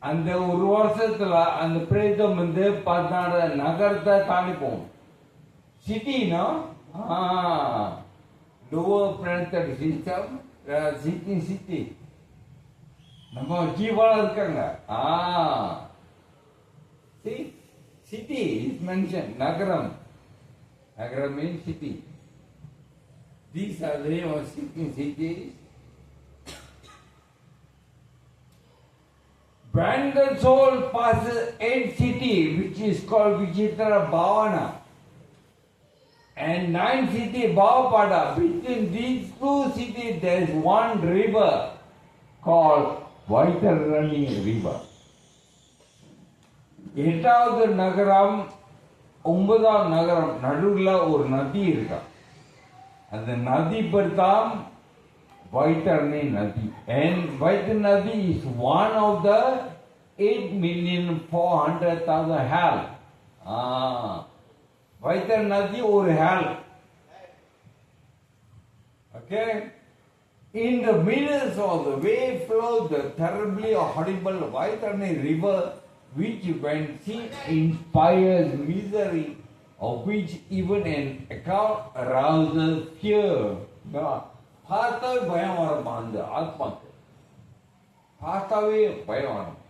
அந்த ஒரு வருஷத்துல அந்த பிரேதம் வந்து 16 நகரத்தை தாண்டி போகும். சிட்டினா லோவர் பிளானட்டரி சிஸ்டம் 16 சிட்டி. நம்ம ஜீவால இருக்காங்க. City is mention. நகரம். Nagara means city. These are the name of 16 cities. When the soul passes 8 cities, which is called Vichitra Bhavana, and 9 cities Bhavapada, between these 2 cities there is one river called Vaitarani river. 8வது நகரம் 9வது நகரம் நடுவில் ஒரு நதி இருக்கா. அந்த நதி பேர் தான் வைத்தரணி நதி. And வைத்தரணி நதி is one of the 8,400,000 hell. வைத்தரணி நதி ஒரு hell. Okay? In the middle of the way flows the terribly horrible Vaitarani river, which when seen inspires misery, of which even an account arouses fear. பார்த்தாவே பயம் வரமா அந்த ஆத்மாக்கு. பார்த்தாவே பயம் வரும்.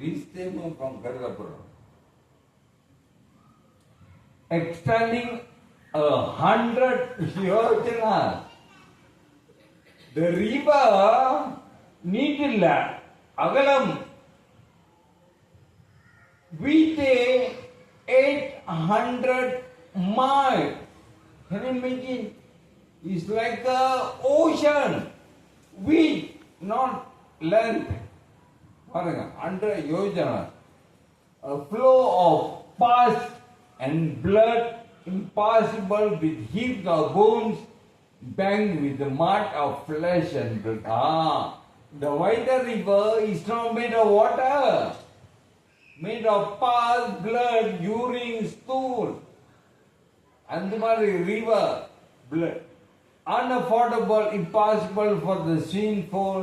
These things from Garuḍa Purāṇā. Extending 100 yojanas. The river நீட்டில்ல, அகலம் with 800 miles. Can you imagine? It's like the ocean, width, not length. 100 yojana. A flow of pus and blood, impossible with heaps of bones, banked with the mud of flesh and blood. The Vaita river is not made of water. Made of pus, blood, urine, stool. And the river, blood. Unaffordable, impossible for the sinful,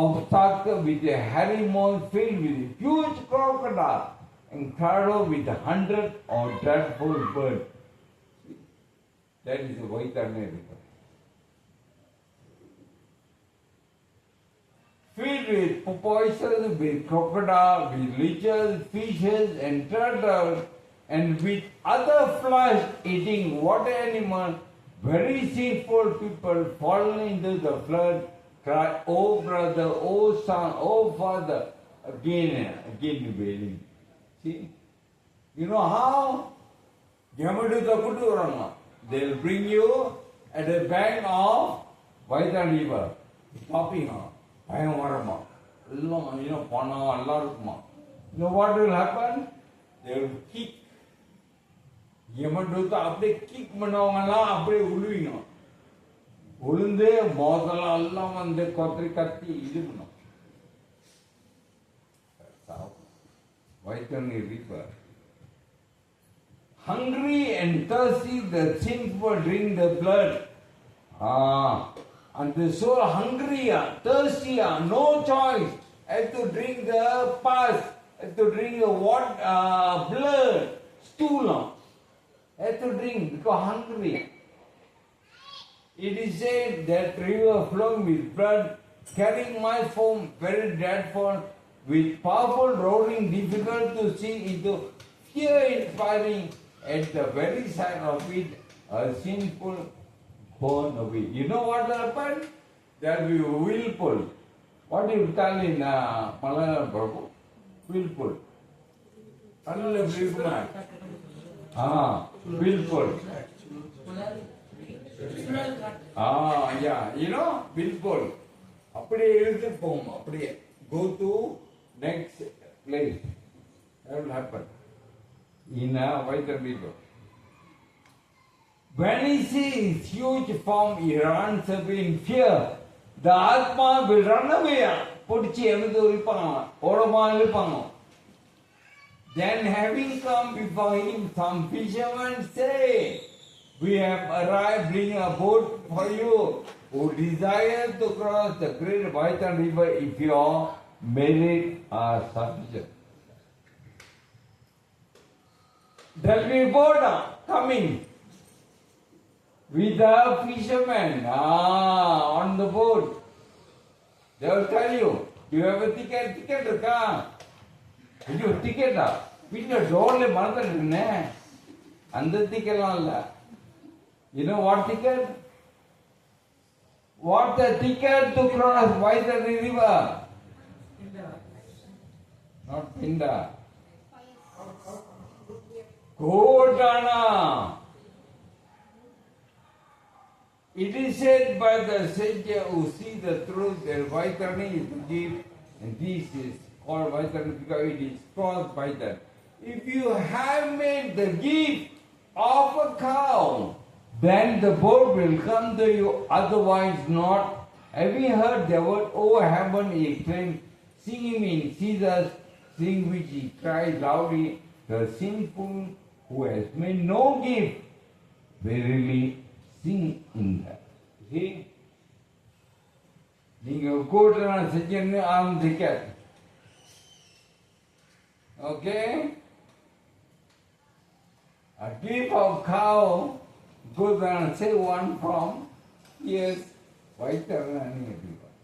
obstructed with a hairy mouth filled with huge crocodile and crowded with 100 or dreadful birds. That is the Vaitarani river. Filled with porpoises, with crocodiles, with leeches, fishes and turtles, and with other flesh-eating water animals, very sinful people fallen into the flood, cry, "Oh brother, oh son, oh father," again wailing. See? You know how? They will bring you at the bank of Vaitara river, stopping on. பயம் வரமா எல்லாம் பணம் எல்லாம் இருக்குமா. What will happen? They will kick. யமதூதா அப்படியே kick பண்ணவங்கலாம் அப்படியே உழுவிங்க. உளுந்து மோதலாம் எல்லாம் வந்து கத்தி இது பண்ணும். Vaitarani river. Hungry and thirsty, the sinful drink the blood. And the soul hungry, thirsty, no choice, have to drink the pus, have to drink the blood, stool, have to drink because hungry. It is said that river flowing with blood, carrying much foam, very dreadful, with powerful roaring, difficult to see, into fear inspiring, at the very sight of it, a sinful born away. You know what will happen? There will be willful. What do you tell in Malayalam, Prabhu? Willful. Willful. billboard. அப்படியே எழுதி போகும். அப்படியே go to next place. That will happen in a whiter river. When he sees huge form, he runs away in fear. The Atma will run away. பிடிச்சி எழுந்து இருப்பாங்க, ஓடமா இருப்பாங்க. Then having come before him, some fishermen say, we have arrived, bring a boat for you who desire to cross the great white river if your merit are sufficient. There will be a boat coming with the fishermen on the boat. They will tell you, do you have a ticket? Ticket இருக்கா? இது ஒரு டிக்கெட்டா? வீட்டுல டோர்ல மறந்துட்டேனே. அந்த டிக்கெட்லாம் இல்ல. You know what ticket? What the ticket to cross white river? Not Pinda. Kṛṣṇa. It is said by the sage who see the truth that Vaitani is the gift, and this is called Vaitani because it is crossed by that. If you have made the gift of a cow, then the boat will come to you, otherwise not. Have you heard the word, O heaven, he exclaimed, singing in Caesar's sing which he cried loudly, the sinful who has made no gift, verily sing in that. See? நீங்கள் கூட்டுறான செஞ்சு ஆரம்பிக்க. Okay? A gift of cow, good and say one from, yes, whiter than everyone.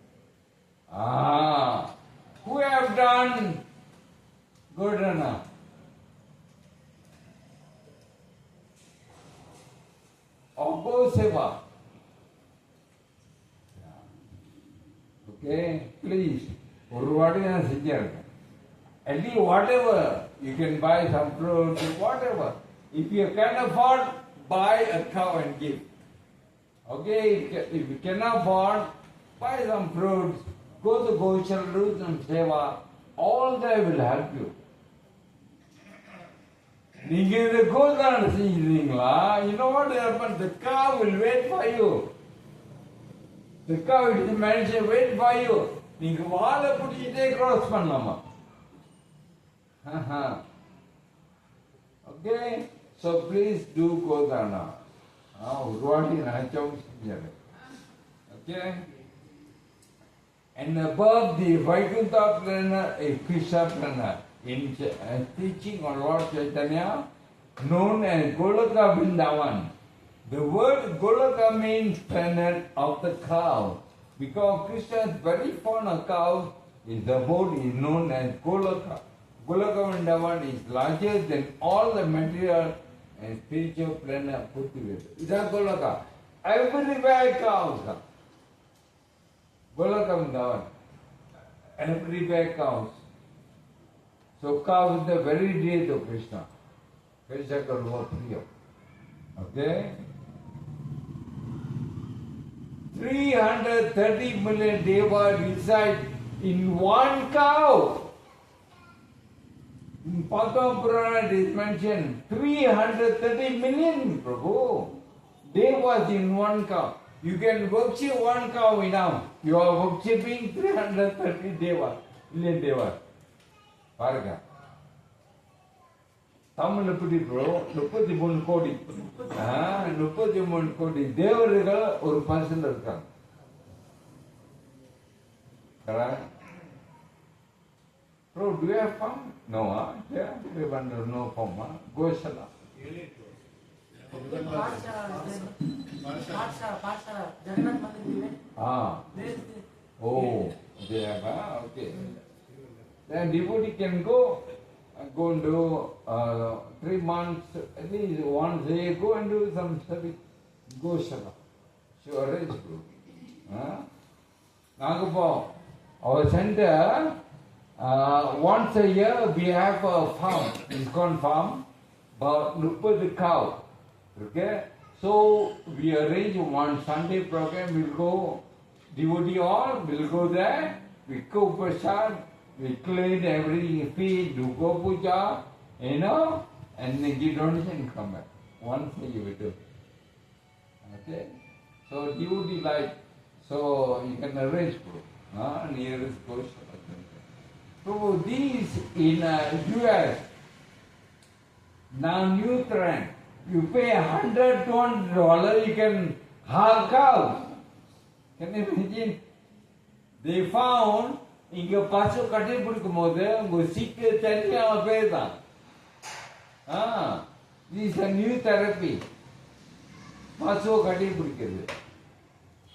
Who have done good enough? Or go seva. Okay, please. At least whatever, you can buy some fruits, whatever. If you can afford, buy a cow and give. Okay, if you cannot afford, buy some fruits, go to Goshal, do some seva, all that will help you. நீங்க இந்த கோதானம் செஞ்சீங்களா? You know what will happen? The cow will wait for you. The cow will mention wait for you. நீங்க வாழை பிடிச்சிட்டே cross பண்ணலாமா? Okay, so please do Godana. Urvati Nacham Sinjana. Okay? And above the Vaikuntha Purāṇā, a Kṛṣṇa Purāṇā, in teaching on Lord Chaitanya, known as Goloka Vrindavan. The word Goloka means planet of the cow. Because Krishna is very fond of cows, his abode is known as Goloka. Goloka Vrindavan is larger than all the material and spiritual planet put together. Is that Goloka? Everywhere cows come. Goloka Vrindavan. Everywhere cows. So cow is the very dear to Krishna. Krishna Garuḍa Purāṇā. Okay? 330 million devas reside in one cow. In Padma Purāṇā it is mentioned 330 million, Prabhu. Devas in one cow. You can worship one cow enough. You are worshipping 330 devas, million devas. பாருங்க தமிழ் எப்படி bro 33 கோடி 33 கோடி தேவர்கள் ஒரு person இருக்காங்க. Bro, do you have farm? No, yeah, we want to know farm, Goshala. Oh, they have, okay. Then devotee can go and do 3 months, at least once a year, go and do some service. Goshala. Sure, arrange group. Nagapur, our center, once a year we have a farm, ISKCON farm, but look at the cow. Okay? So we arrange one Sunday program, we'll go devotee all will go there, we cook prasad, we clean every feet, do go puja, and then give donation and come back. Once you will do. Okay? So devotee like, so you can arrange for nearest coach. So these in US, now new trend, you pay $100, $200, you can have cows. Can you imagine? They found, இங்க பசு கட்டி பிடிக்கும் போது உங்க சீட்டு தனியா பேர் தான். This is a new therapy. பசு கட்டி பிடிக்கிறது.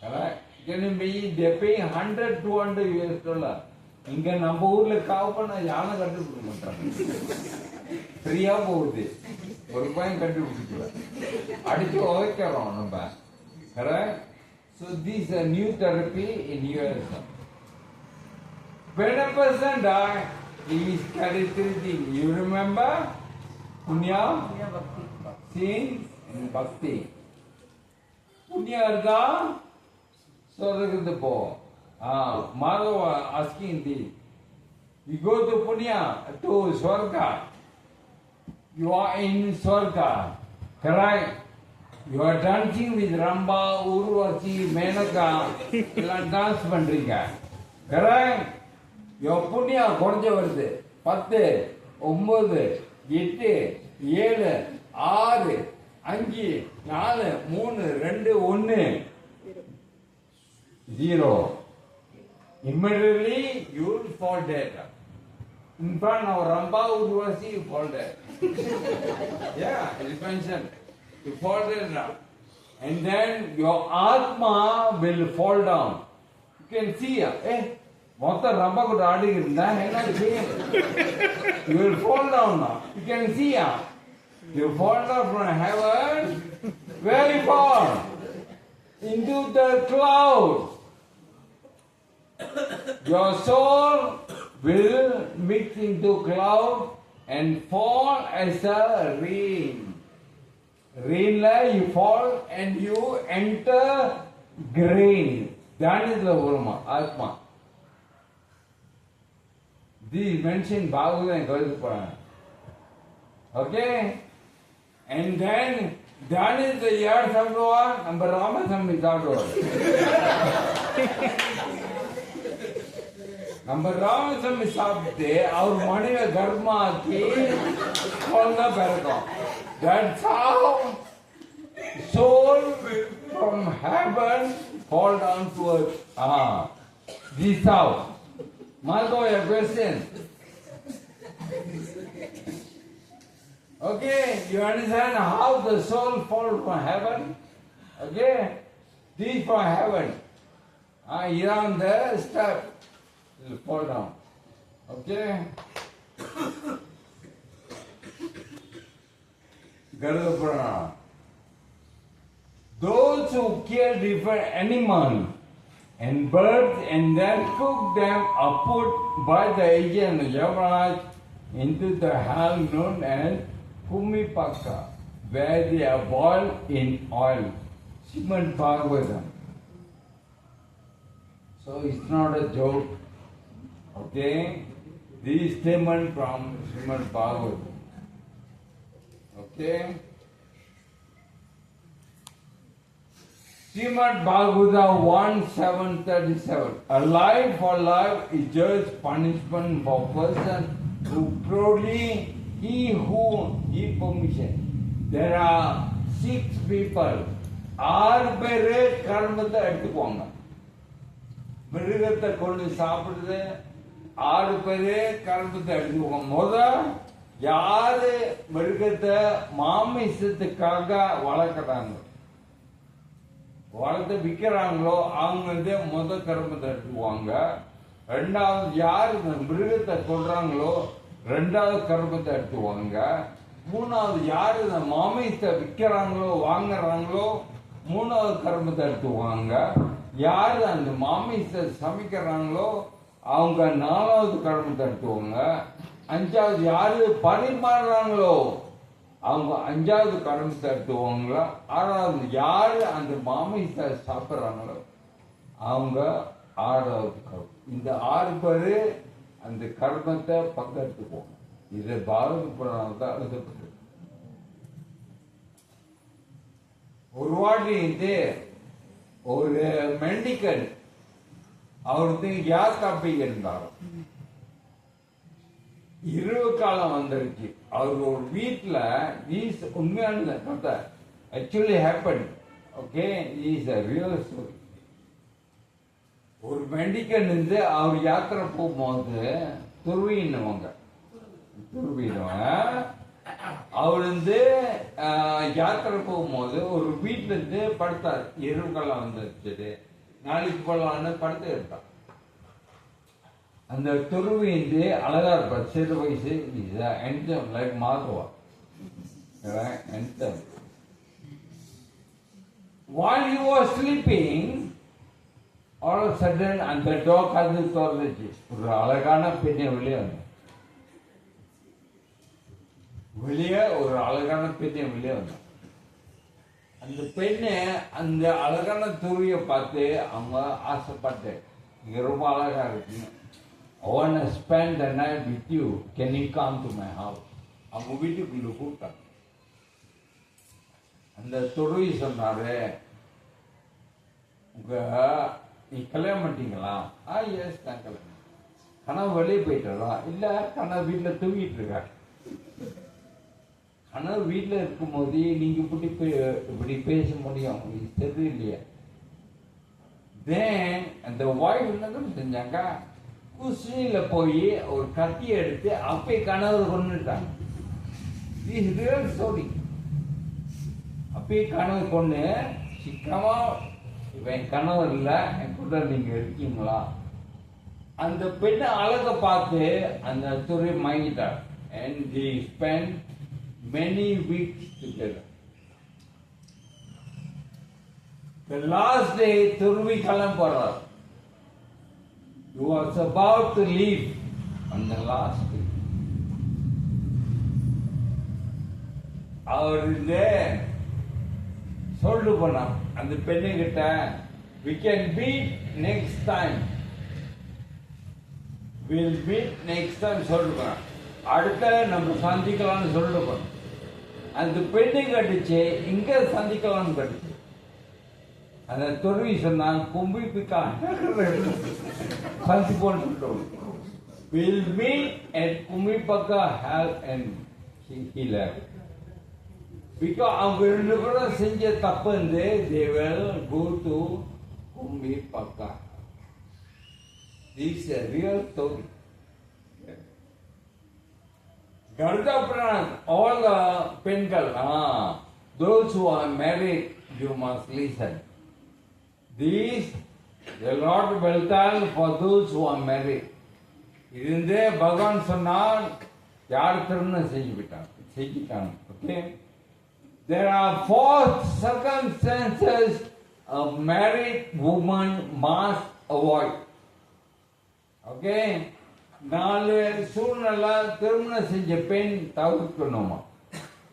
Correct? Can you imagine? They pay $100, $200. இங்க நம்ம ஊர்ல காவு பண்ண யானை கட்டி பிடிக்க மாட்டாங்க. ஃப்ரீயா போகுது. ஒரு பையன் கட்டி பிடிக்கல. அடிச்சு உதைக்கிறோம் நம்ம. Correct? So this is a new therapy in US. When a person dies, he is carried three things. You remember? Punya, sin, and bhakti. Punya arda, Swargata po. Madhava asking this. You go to Punya, to Swarga. You are in Swarga. Correct? You are dancing with Ramba, Urvashi, Menaka. You are dance பண்றீங்க. Correct? Your punya குறைஞ்ச வருது. 10, 9, 8, 7, 6, 5, 4, 3, 2, 1, 0. Immediately you will fall dead. In front of Ramba, Urvashi, you fall dead. Yeah, it is mentioned. You fall down. And then your Atma will fall down. You can see, Mata Ramba could already you will fall down now. You can see, you fall down from heaven very far into the clouds. Your soul will mix into cloud and fall as a rain. Rain you fall and you enter grain. That is the Brahma, Atma. This is mentioned Bhagavad and Garuḍa Purāṇā. Okay? And then that is the year Samdova, number Ramasam is outward. Number Ramasam is up there, our money is Garma ki, Kolna Paragon. That's how soul from heaven fall down to earth. This how. Marco, your question. Okay, you understand how the soul falls from heaven? Okay, this from heaven. Here on the step, it will fall down. Okay. Garuḍa Purāṇā. Those who kill different animals and birds and then cook them are put by the agent Yadurāj into the hell known as Kumipaka, where they are boiled in oil. Srimad Bhagavatam. So it's not a joke. Okay? This statement from Srimad Bhagavatam. Okay? Srimad Bhagavata 1:737. A life for life is just punishment for person who proudly he permission. There are 6 people. 6 பேரு கர்மத்தை எடுத்துக்குவாங்க. மிருகத்தை கொண்டு சாப்பிடுறது 6 பேரு கர்மத்தை எடுத்துக்குவாங்க. யாரு மிருகத்தை மாமிசத்துக்காக வளர்க்குறாங்க, வளர்த்து விற்கிறாங்களோ அவங்க கர்மத்தை எடுத்துக்குவாங்க. 2வது யாரு மிருகத்தை கொள்றாங்களோ 2வது கர்மத்தை எடுத்துக்குவாங்க. 3வது யாரு மாமிசத்தை விற்கிறாங்களோ வாங்குறாங்களோ 3வது கர்மத்தை எடுத்துக்குவாங்க. யாரு அந்த மாமிசத்தை சமைக்கிறாங்களோ அவங்க 4வது கர்மத்தை எடுத்துக்குவாங்க. 5வது யாரு பரிமாறுறாங்களோ அவங்க 5வது கர்மத்தை எடுத்துக்குவாங்க. 6வது யாரு அந்த மாமிசத்தை சாப்பிட்றாங்களோ அவங்க 6வது கர்மம். இந்த 6 பேரு அந்த கர்மத்தை பங்கெடுத்துக்குவோம். இது பாரத புராணத்தை எழுதப்பட்டது. ஒரு வாட்டி ஒரு மெண்டிக்கன் அவருக்கு யாத்ராப்பை இருந்தார். இரவு காலம் வந்துருச்சு. அவர் ஒரு வீட்டுல உண்மையான கதை actually happen. Okay, is a real story. ஒரு மெண்டிக்கன் அவர் யாத்திரை போகும்போது துருவினவங்க அவர் யாத்திரை போகும்போது ஒரு வீட்டுல இருந்து படுத்தார். இரவு காலம் வந்துருச்சு, நாளைக்கு போலான்னு படுத்து எடுத்தார். அந்த துருவி அழகா இருப்பார், சிறு வயசு, like Madhava. While he was sleeping, all of a sudden அந்த door கதவு திறந்துச்சு. ஒரு அழகான பெண்ணை வெளியே ஒரு அழகான பெண்ணை வெளியே வந்தார். அந்த பெண்ணை அந்த அழகான துருவியை பார்த்து அவங்க ஆசைப்பட்டு, இங்க ரொம்ப அழகா இருக்குன்னு, I want to spend the night with you. Can you come to my house? அவங்க வீட்டுக்குள்ள கூப்பிட்டாங்க. அந்த துருவி சொன்னாரு, நீ கல்யாணம் பண்ணிட்டீங்களா? எஸ், நான் கல்யாணம். கனவு வெளியே போயிட்டாரா? இல்ல, கனவு வீட்டுல தூங்கிட்டு இருக்காரு. கனவு வீட்டுல இருக்கும் போது நீங்க இப்படி பேச முடியும்? தெரியல இல்லையா? தென் அந்த வாய்வு என்னதான் செஞ்சாங்க, குஸ்னில போய் ஒரு கத்தியை எடுத்து அப்பே கனவு கொண்டுட்டாங்க. அப்பே கனவு கொண்டு சிக்கமா, இவன் கனவு இல்லை, என் கூட நீங்க இருக்கீங்களா? அந்த பெண்ணை அழக பார்த்து அந்த துறை மயங்கிட்டார். And they spent many weeks together. The last day, துருவி கிளம்புறார். He was about to leave on the last day. அவர் சொல்லிட்டு போனார் அந்த பெண்ணை கிட்ட, we can meet next time. We'll meet next time சொல்லிட்டு போனார். அடுத்த நம்ம சந்திக்கலாம்னு சொல்லிட்டு போனோம். அந்த பெண்ணை கட்டுச்சு, இங்க சந்திக்கலாம்னு கட்டுச்சு. அந்த துருவி சொன்னான், கும்பி பிக்கா சந்தி போன்னு சொல்லிட்டோம். We'll meet at Kumipaka Hall and he left. Because அவங்க 2 பேரும் செஞ்ச தப்பு they will go to Kumipaka. This is a real story. Garuḍa Purāṇā, all the பெண்கள், those who are married, you must listen. These, the Lord will tell for those who are married. இதே பகவான் சொன்னால் யார் திருமணம் செஞ்சுட்டாங்க. Okay? There are 4 circumstances a married woman must avoid. Okay? 4 சூழ்நிலை திருமணம் செஞ்ச பெண் தவிர்க்கணுமா,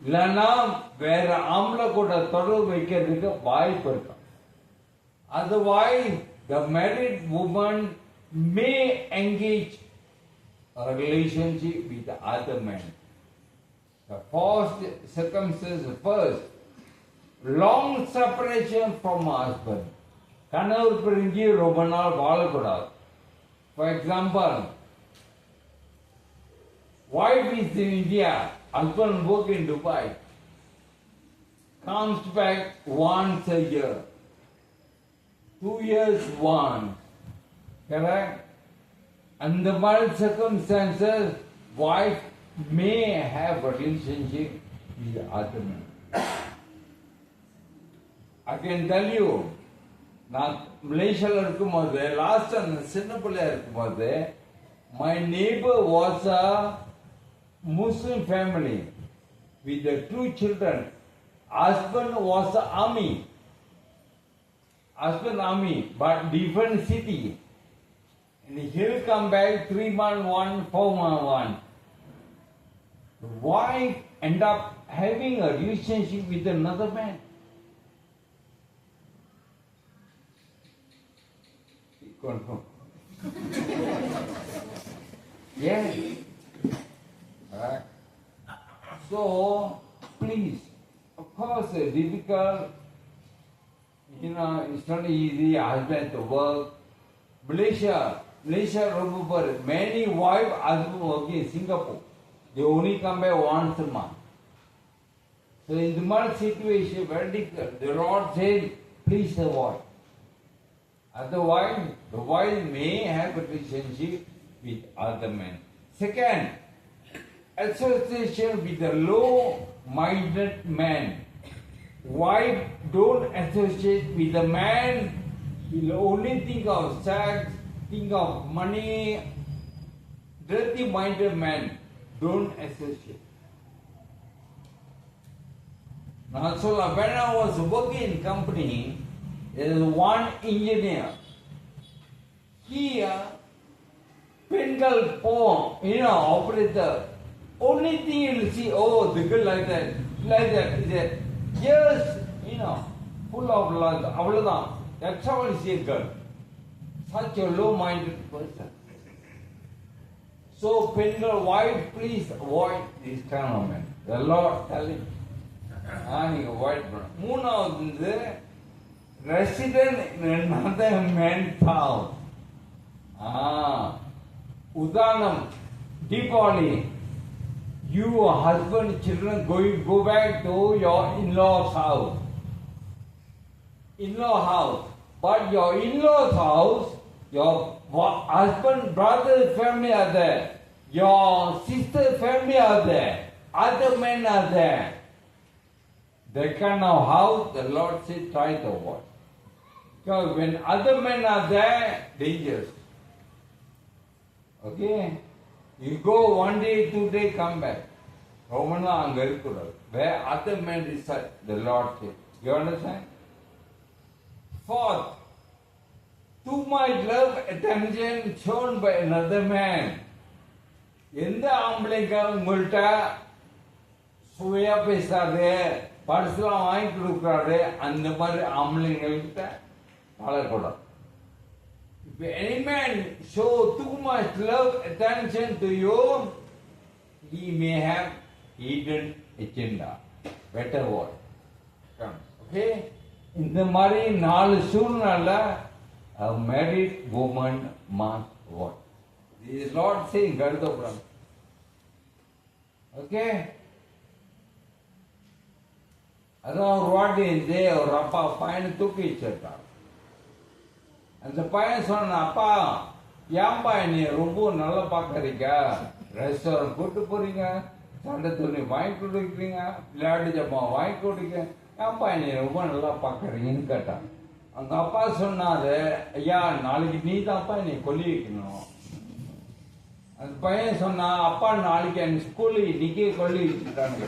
இல்லைன்னா வேற ஆம்பளை கூட தொடர்பு வைக்கிறதுக்கு வாய்ப்பு இருக்கு. Otherwise, the married woman may engage a relationship with the other man. The first circumstance, first, long separation from husband. கணவர் பிரிஞ்சு ரொம்ப நாள் வாழக்கூடாது. For example, wife is in India, husband work in Dubai, comes back once a year, 2 years once, correct? Under mild circumstances, wife may have a relationship with the other man. I can tell you, நான் மலேசியாவில் இருக்கும்போது, last அந்த சின்ன பிள்ளையா இருக்கும்போது, my neighbor was a Muslim family with the 2 children. Husband was army, but different city. And he'll come back 3 months one, 4 months one. The wife end up having a relationship with another man. Confirm. Yes. Right. So, please, of course, difficult, it's not easy, husband to work. Malaysia, remember, many wives, husband working in Singapore. They only come back once a month. So in the month situation, very difficult. The Lord said, please avoid. Otherwise, the wife may have a relationship with other men. Second, association with a low-minded man. Wife, don't associate with a man who will only think of sex, think of money. Dirty-minded man, don't associate. Now, so when I was working in company, there is one engineer. Here, Pingle Pong, operator. Only thing you will see, oh, the girl like that. Is that just, full of love. That's how I see a girl. Such a low-minded person. So, Pingle wife, please avoid this kind of man. The Lord telling. You avoid. Moonavadhu, resident in another man's house. Udanam, Deepavali. You, husband, children, go back to your in-law's house. In-law house. But your in-law's house, your husband, brother, family are there. Your sister, family are there. Other men are there. That kind of house, the Lord said, try to avoid. Because when other men are there, dangerous. Okay? You go 1 day, 2 days, come back. Where other men reside, the Lord said. You understand? Fourth, too much love, attention shown by another man. எந்த ஆம்பளைங்க உங்கள்கிட்ட சுவையா பேசாது, பரிசுலாம் வாங்கி கொடுக்குறாரு, அந்த மாதிரி ஆம்பளைங்கள்கிட்ட பழக்கூடாது. If any man show too much love, attention to you, he may have hidden agenda. Better word. Okay? இந்த மாதிரி 4 சூழ்நிலை a married woman must what? This is Lord saying, Garuḍa Purāṇā. Okay? அதான் ஒரு வாட்டி ஒரு அப்பா பையனை தூக்கி வச்சிருக்கான். அந்த பையன் சொன்ன, அப்பா ஏன்பா நீ ரொம்ப நல்லா பார்க்கறீங்க, ரெஸ்டாரண்ட் கூட்டு போறீங்க, சண்டை துணி வாங்கி கொடுக்குறீங்க, விளையாட்டு ஜாமான் வாங்கி கொடுங்க, ஏன்பா நீ ரொம்ப நல்லா பார்க்கறீங்கன்னு கேட்டான். அந்த அப்பா சொன்னாரு, ஐயா நாளைக்கு நீ தான்ப்பா நீ கொல்லி வைக்கணும். அந்த பையன் சொன்னா, அப்பா நாளைக்கு என் ஸ்கூலு இன்னைக்கே கொல்லி வச்சுட்டாங்க.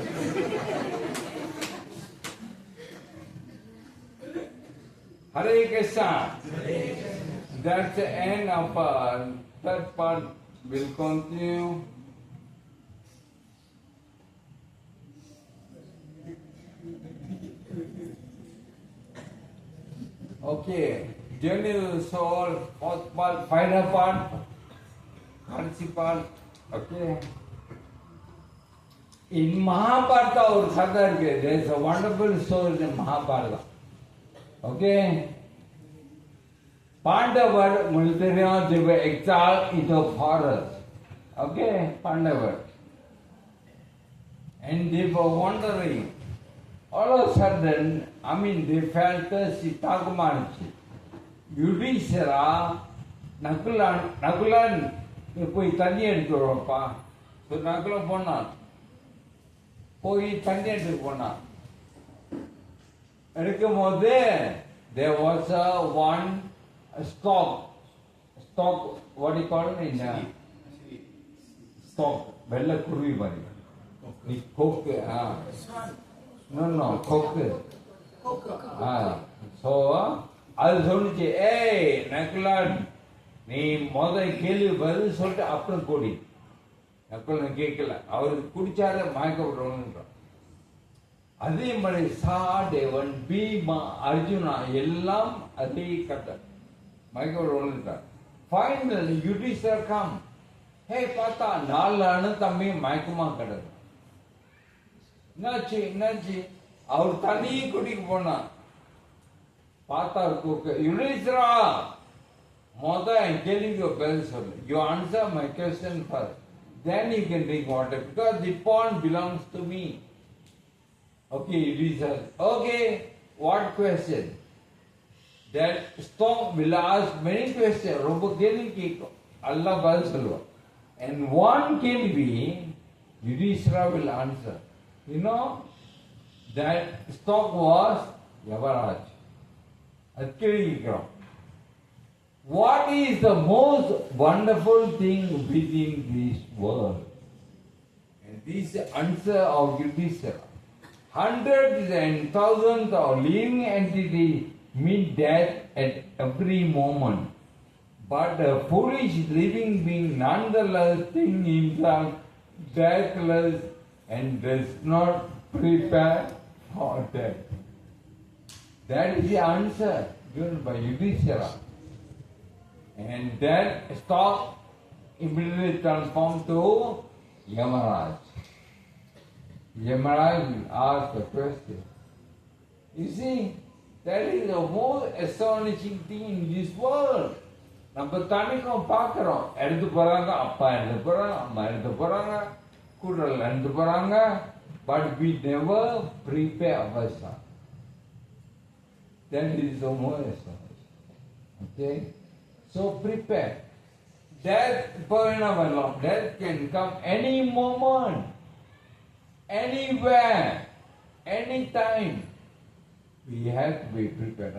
Hare Krishna. That's the end of third part. Will continue. Okay. Journey to the soul. Fourth part. Final part. Part. Okay. In Mahabharata or Sadhar, there is a wonderful story in Mahabharata. Okay? Pandava, they were exiled into a forest. Okay? Pandava. And they were wandering. All of a sudden, they felt thirsty, Tagumanchi. Yudhishthira, Nakulan, நீ போய் தண்ணி எடுத்து வருவப்பா. நகுலம் போனான். போய் தண்ணி எடுத்து போனான். எடுக்கும் போது there was one stock, what do you call it? Stock, வெள்ளை குருவி மாதிரி. நீ கொக்கு, no, கொக்கு. So, அது சொல்லிச்சு, ஏய் நகுலன், நீ கேள்வி பதில் சொல்லிட்டு அப்புறம் கூடி. நகுலன் கேட்கல, அவருக்கு குடிச்சார மயக்கப்படுறோம். அதே மாதிரி சகாதேவன், பீமா, அர்ஜுனா எல்லாம் அதே கதை. Finally, Yudhishthira come. Hey, Pata, Nalana Tami Maikuma Kadar. Nachi, our Tani Kudikona. Pata Cook, Yudhishthira, Mother, I'm telling you a bell. You answer my question first. Then you can drink water because the pond belongs to me. Okay, Yudhishthira. Okay, what question? That storm will ask many questions. Allah Balsalva. And one can be, Yudhishthira will answer. You know, that stock was Yadurāj. What is the most wonderful thing within this world? And this answer of Yudhishthira. Hundreds and thousands of living entities meet death at every moment. But the foolish living being nonetheless thinks himself deathless and does not prepare for death. That is the answer given by Yudhishthira. And that stock immediately transformed to Yadurāj. Yadurāj will ask a question. You see, that is the most astonishing thing in this world. நம்ம தனிக்கும் பார்க்குறோம், எடுத்து போகிறாங்க, அப்பா எடுத்து போகிறாங்க, அம்மா எடுத்து போகிறாங்க, கூடல் எடுத்து போகிறாங்க, but we never prepare ourselves. That is the most astonishing. Okay? So prepare. Death can come any moment, anywhere, anytime. We have to be prepared.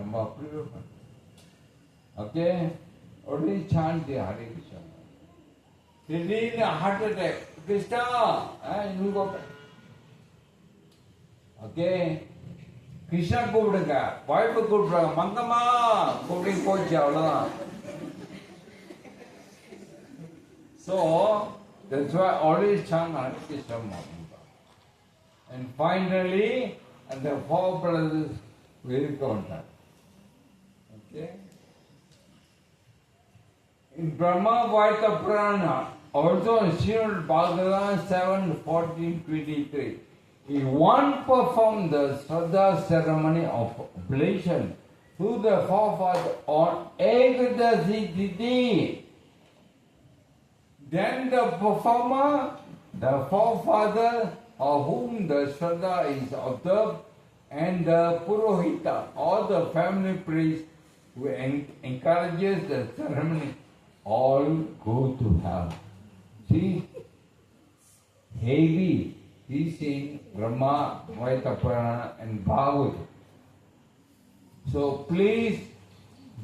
Okay? Only chant the Hare Krishna. Suddenly a heart attack. Krishna, you go back. Okay? Krishna கூப்பிடுங்க, wife கூப்பிடுறாங்க, மங்கம்மா கூப்பிட்டு போச்சு அவ்வளோதான். So, that's why always chant Hare Krishna Mahamudra. And finally, and the four brothers will contact. Okay? In Garuḍa Purāṇā, also in Srimad Bhagavatam 7:14-23, he once performed the Shraddha ceremony of oblation to the forefather on Ekadasi Tithi. Then the performer, the forefather of whom the Shraddha is observed, and the Purohita or the family priest who encourages the ceremony, all go to hell. See, heavy is in Garuḍa Purāṇā and Bhagavatam. So please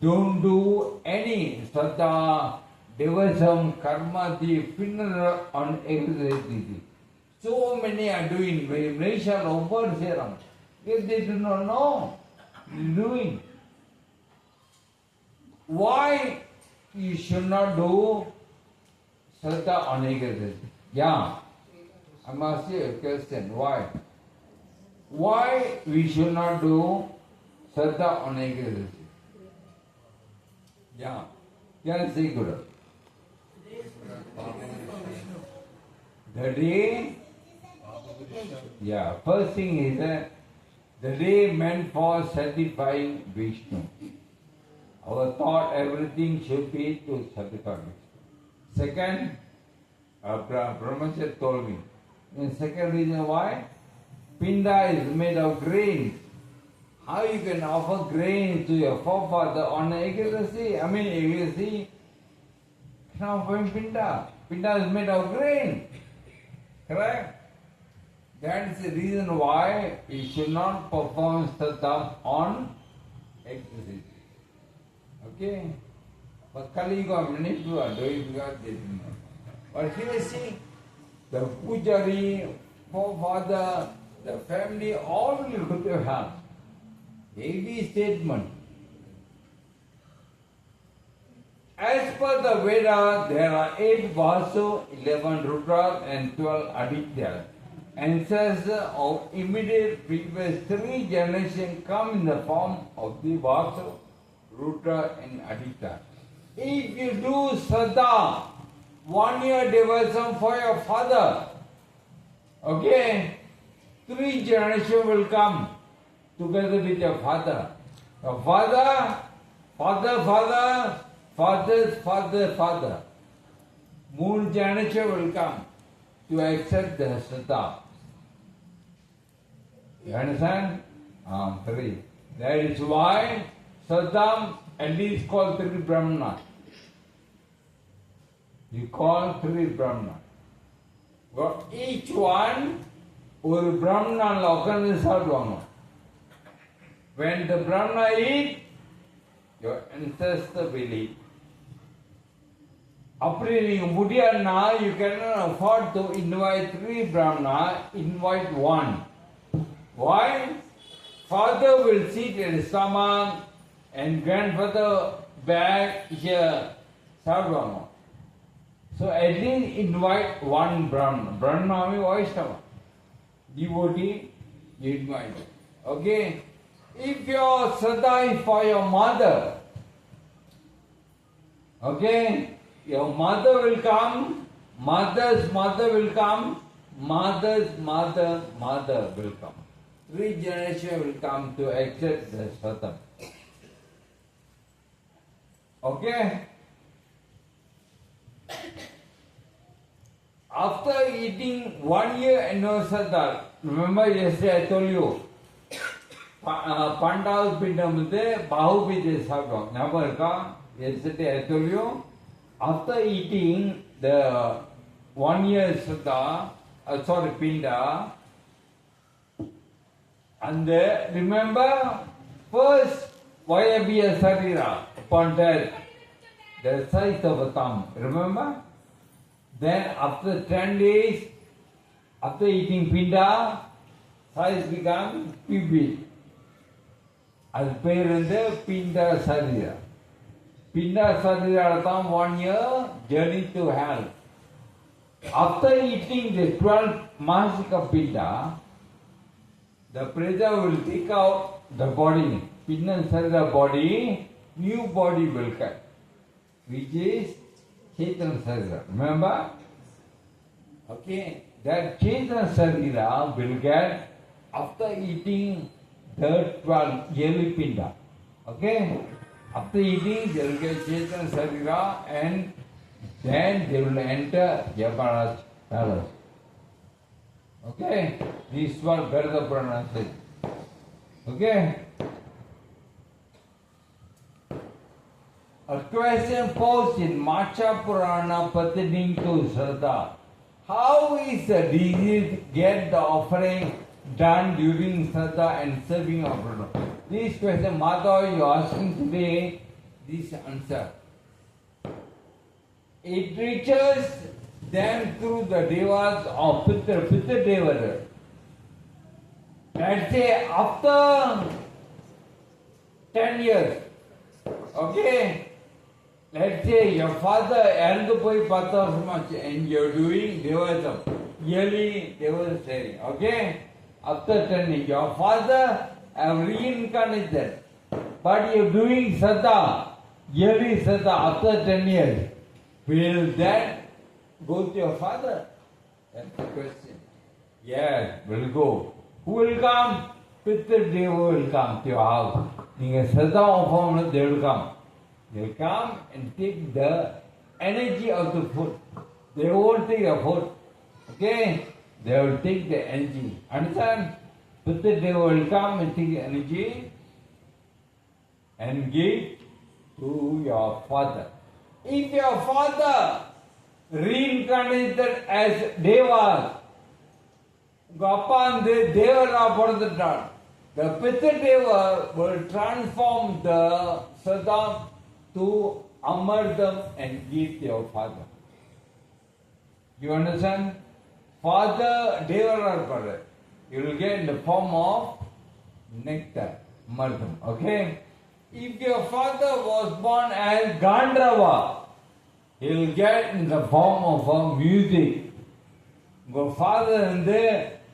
don't do any Shraddha, devotion, karma, the funeral on Ekadasi. So many are doing vibration over serum. If they do not know, they are doing. Why you should not do Shraddha on Ekadasi? Yeah, I must say a question. Why? Why we should not do Shraddha on Ekadasi? Yeah, can I say Guru? The day, yeah, first thing is the day meant for satisfying Vishnu. Our thought, everything should be to satisfy Vishnu. Second, Brahmacharya told me. The second reason why? Pinda is made of grains. How you can offer grains to your forefather on Ekadasi? Ekadasi cannot find Pinda. Pinda is made of grain. Correct? That is the reason why we should not perform Shraddha on Ekadasi. Okay? But Kaliga, many people are doing because they didn't know. But here see, the pujari, forefather, the family, all will go to hell. Heavy statement. As per the Veda, there are 8 Vasu, 11 Rudras and 12 Adityas. Ancestors of immediate previous 3 generations come in the form of the Vasu, Rudra and Aditya. If you do Shraddha, 1 year devotion for your father, okay, 3 generations will come together with your father. Your father, father, father, father's father, father. 3 generations will come to accept the Shraddha. You understand? 3. That is why Shraddha at least called 3 Brahmana. You call 3 Brahmana. For each one, ஒரு Brahmana உட்கார்ந்து சாப்பிடுவாங்க. When the Brahmana eat, your ancestor will eat. அப்படி நீங்க முடியாதுன்னா, you cannot afford to invite 3 Brahmana, invite 1. Why? Father will sit at his stomach and grandfather back here. சாப்பிடுவாங்க. So at least invite 1 Brahmana. Brahmana means Vaishnava. Devotee, you invite. Okay? If your Shraddha is for your mother, okay? Your mother will come, mother's mother will come, mother's mother will come. 3 generations will come to accept the Shraddha. Okay? After eating 1 year and no Shraddha, remember yesterday I told you, Pandal Pindam வந்து Bahubija சாப்பிடுவாங்க. ஞாபகம் இருக்கா? Yesterday I told you, after eating the 1 year Shraddha, Pinda, and remember, first Vayabhiya Sarira, upon death, the size of a thumb, remember? Then after 10 days, after eating Pinda, size become pubic. அது பேர் வந்து Pinda Sarira. Pinda Sarira தான் 1 year journey to hell. After eating the 12 Mahasika Pinda, the Prabhu will take out the body, Pinda Sarira body, new body will come, which is Chaitanya Sarira. Remember? Okay, that Chaitanya Sarira will get after eating the 12 yearly Pinda. Okay? After eating, they will get Chaitanya Sarira and then they will enter Yadurāj palace. Okay? This is what Garuḍa Purāṇā says. Okay? A question posed in Macha Purāṇā pertaining to Shraddha. How is the disease get the offering done during Shraddha and serving of Prabhu? This question, Madhav, you are asking today, this answer. It reaches them through the devas of Pitra Devata. Let's say after 10 years, okay? Let's say your father இறந்து போய் 10 வருஷமாச்சு and you're doing devatam, yearly devatam sharing, okay? After 10 years, your father have reincarnated, but you're doing Shraddha, yearly Shraddha after 10 years. Will that go to your father? That's the question. Yes, will go. Who will come? Pitra Deva will come to your house. You Shraddha perform, they will come. They will come and take the energy of the food. They won't take the food. Okay? They will take the energy. Understand? Pitra Deva will come and take the energy and give to your father. If your father reincarnated as Devas, Gopanda Devara Bharadatan, the Pitra Deva will transform the Shraddha to Amardam and give to your father. You understand? Father Devara Bharadatan, you will get in the form of nectar, Amardam. Okay? If your father was born as Gandharva, he will get in the form of a music. Your father and the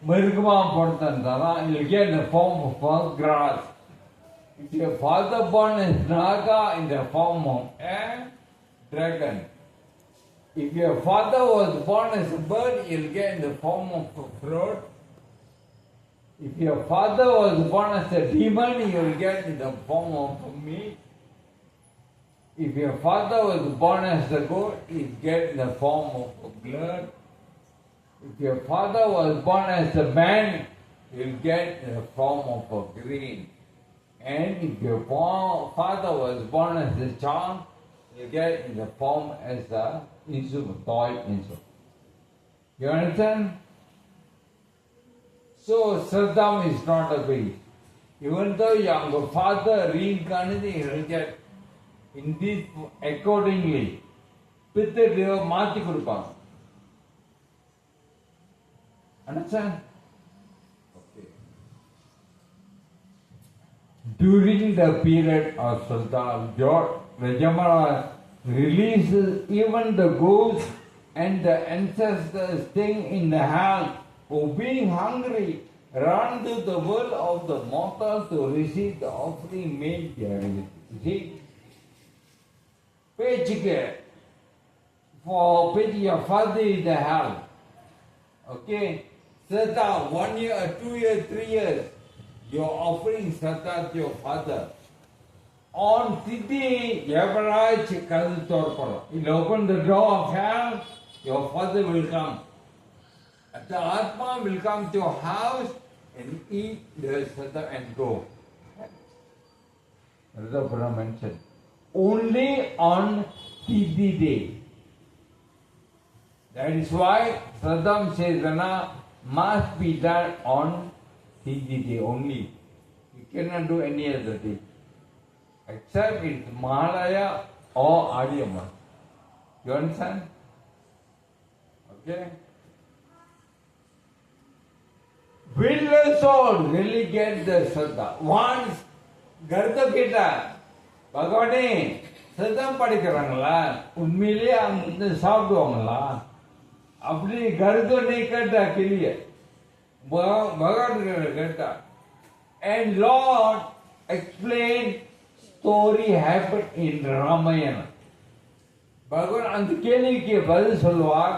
Mirgama Portantara, he will get in the form of a grass. If your father born as Naga, in the form of dragon. If your father was born as a bird, you'll get in the form of a fruit. If your father was born as a demon, you'll get in the form of a meat. If your father was born as a goat, you'll get in the form of a blood. If your father was born as a man, you'll get in the form of a green. And if your father was born as a child, you get in the form as a toy instrument. You understand? So Saddam is not a beast. Even though your father reincarnated, he will get in this accordingly. Understand? Okay. During the period of Sultan, Rajamara releases even the ghosts and the ancestors staying in the hell, who being hungry run to the world of the mortals to receive the offering made there. You see? For pity your father in the hell. Okay? Sata, 1 year, 2 years, 3 years, you're offering Sata to your father. On Siddhi, Yadurāj Karuḍa. He'll open the door of hell, your father will come. The Atma will come to your house and eat the Sata and go. Garuḍa Purāṇā mentioned. Only on Siddhi day. That is why Saddam says must be done on Siddhi day only. You cannot do any other day. Except it's Mahalaya or Adiyama. You understand? Okay? Will the soul really get the Saddha? Once Garuḍa கேட்டார் பகவானே சதம் படிக்கிறாங்களா உண்மையிலேயே அங்க சாப்பிடுவாங்களா அப்படி கருதனை கேட்டா கிளிய பகவான் கேட்டா and Lord explained story happened in Ramayana. பகவான் அந்த கேள்விக்கு பதில் சொல்லுவார்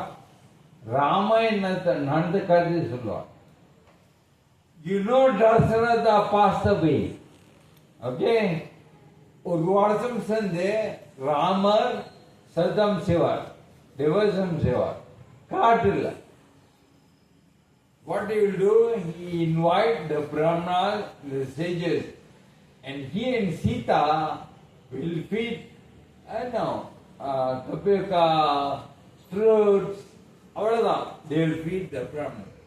ராமாயணத்தை நடந்த கதை சொல்லுவார். You know Dasharatha passed away. Okay? ஒரு வருஷம் சேர்ந்து ராமர் சதம் செய்வார் தேவசம் செய்வார் காட்டில். What he will do? He invite the Brahmanas, the sages, and he and Sita will feed, tapioca, fruits, they will feed the Brahmanas.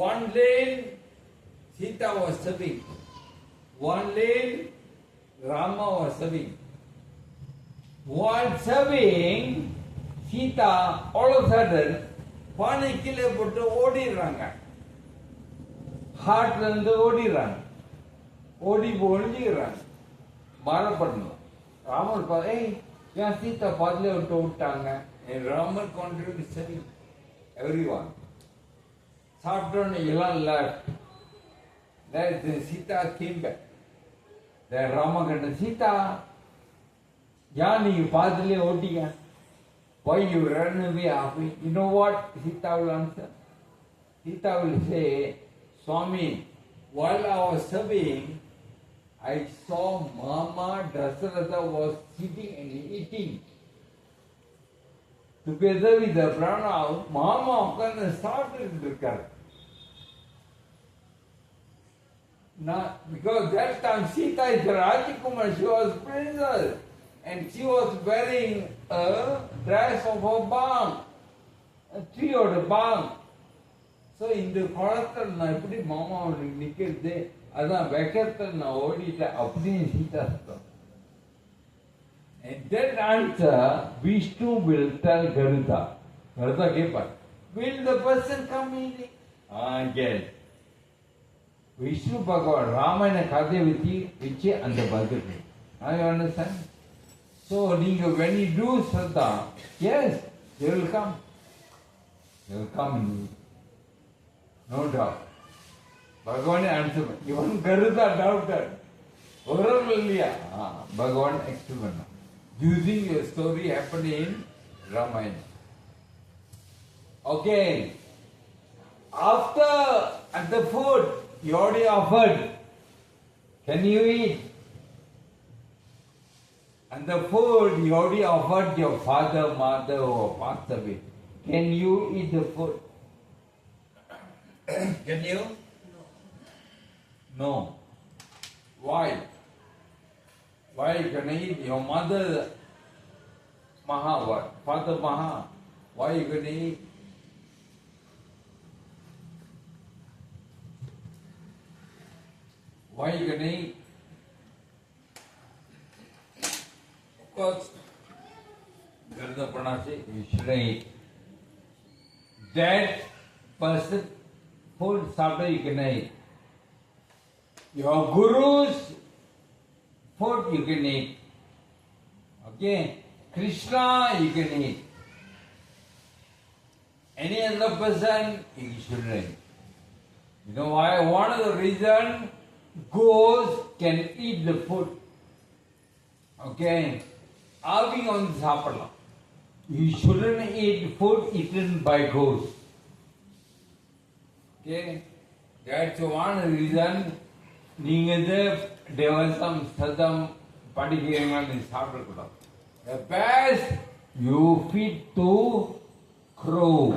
One lane, Sita was serving. One lane, Rama was serving. While serving, Sita, all of a sudden, பானை கீழே போட்டு ஓடிடுறாங்க. ஹார்ட்ல இருந்து ஓடிடுறாங்க. ஓடி ஒழிஞ்சுக்கிறாங்க. மரணப்படணும். ராமர் ஏன் சீதா பாதிலே விட்டு விட்டாங்க. Ramar contribute சரி எவ்ரி ஒன். சாப்பிட்டோன்னு எல்லாம் left. Then Sita came back. Then Rama கேட்ட சீதா ஏன் நீங்க பாதிலே ஓட்டிங்க? Why you run away halfway? You know what Sita will answer? Sita will say, Swami, while I was serving, I saw Mama Dasaratha was sitting and eating. Together with the Prana, Mama உட்கார்ந்து சாப்பிட்டு இருக்கார். Now, because that time Sita is Rajakumar, she was princess. And she was wearing a dress of a bang, a tree or a bang. So in the குளத்தில் நான் எப்படி மாமா நிற்கிறது அதான் வெக்கத்தில் நான் ஓடிட்டேன் அப்படின்னு சீதா சொல்றேன். And that answer Vishnu will tell Garuda. Garuda கேட்பார், will the person come in? Yes. Vishnu பகவான் ராமாயண கதையை வச்சு அந்த பதில். Now you understand? So, when you do Shraddha, yes, they will come. They will come in you. No doubt. Bhagavan answered. Even Garuda doubted. Bhagavan explained. using a story happened in Ramayana. Okay. After at the food you already offered, can you eat? And the food you already offered your father, mother, or passed away. Can you eat the food? Can you? No. Why? Why you can eat your mother Maha what? Father Maha. Why you can eat? Why you can eat? Of course, Garuḍa Purāṇā says you shouldn't eat. That person food supper you can eat. Your guru's food you can eat. Okay? Kṛṣṇa you can eat. Any other person you shouldn't eat. You know why? One of the reasons goats can eat the food. Okay? Having on sapala. You shouldn't eat food eaten by goats. Okay? That's one reason. The best you feed to crow.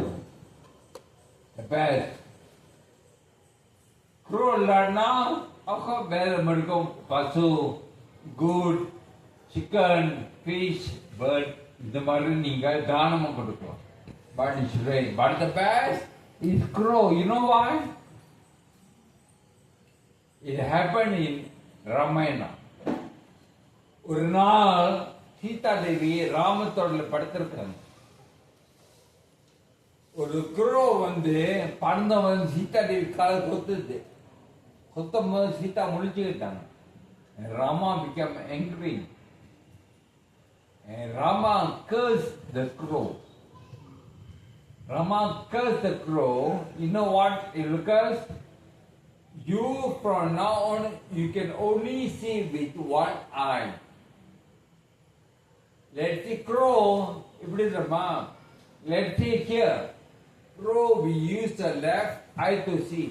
The best. Crow ladna, pasu, good, chicken, fish, bird. But it's rain. But the best is crow. You know why? It happened in Ramayana. ஒரு நாள் சீதா தேவி ராமத்தோடல படுத்திருக்காங்க. ஒரு grow வந்து பறந்தவன் சீதா தேவி கால கொத்துது. கொத்தும் போது Sita முழிச்சுக்கிட்டாங்க. Rama became angry. And Rama cursed the crow. Rama cursed the crow. You know what it will curse? You from now on you can only see with one eye. Let's see crow. If it is a mom, let's see here. Crow we use the left eye to see.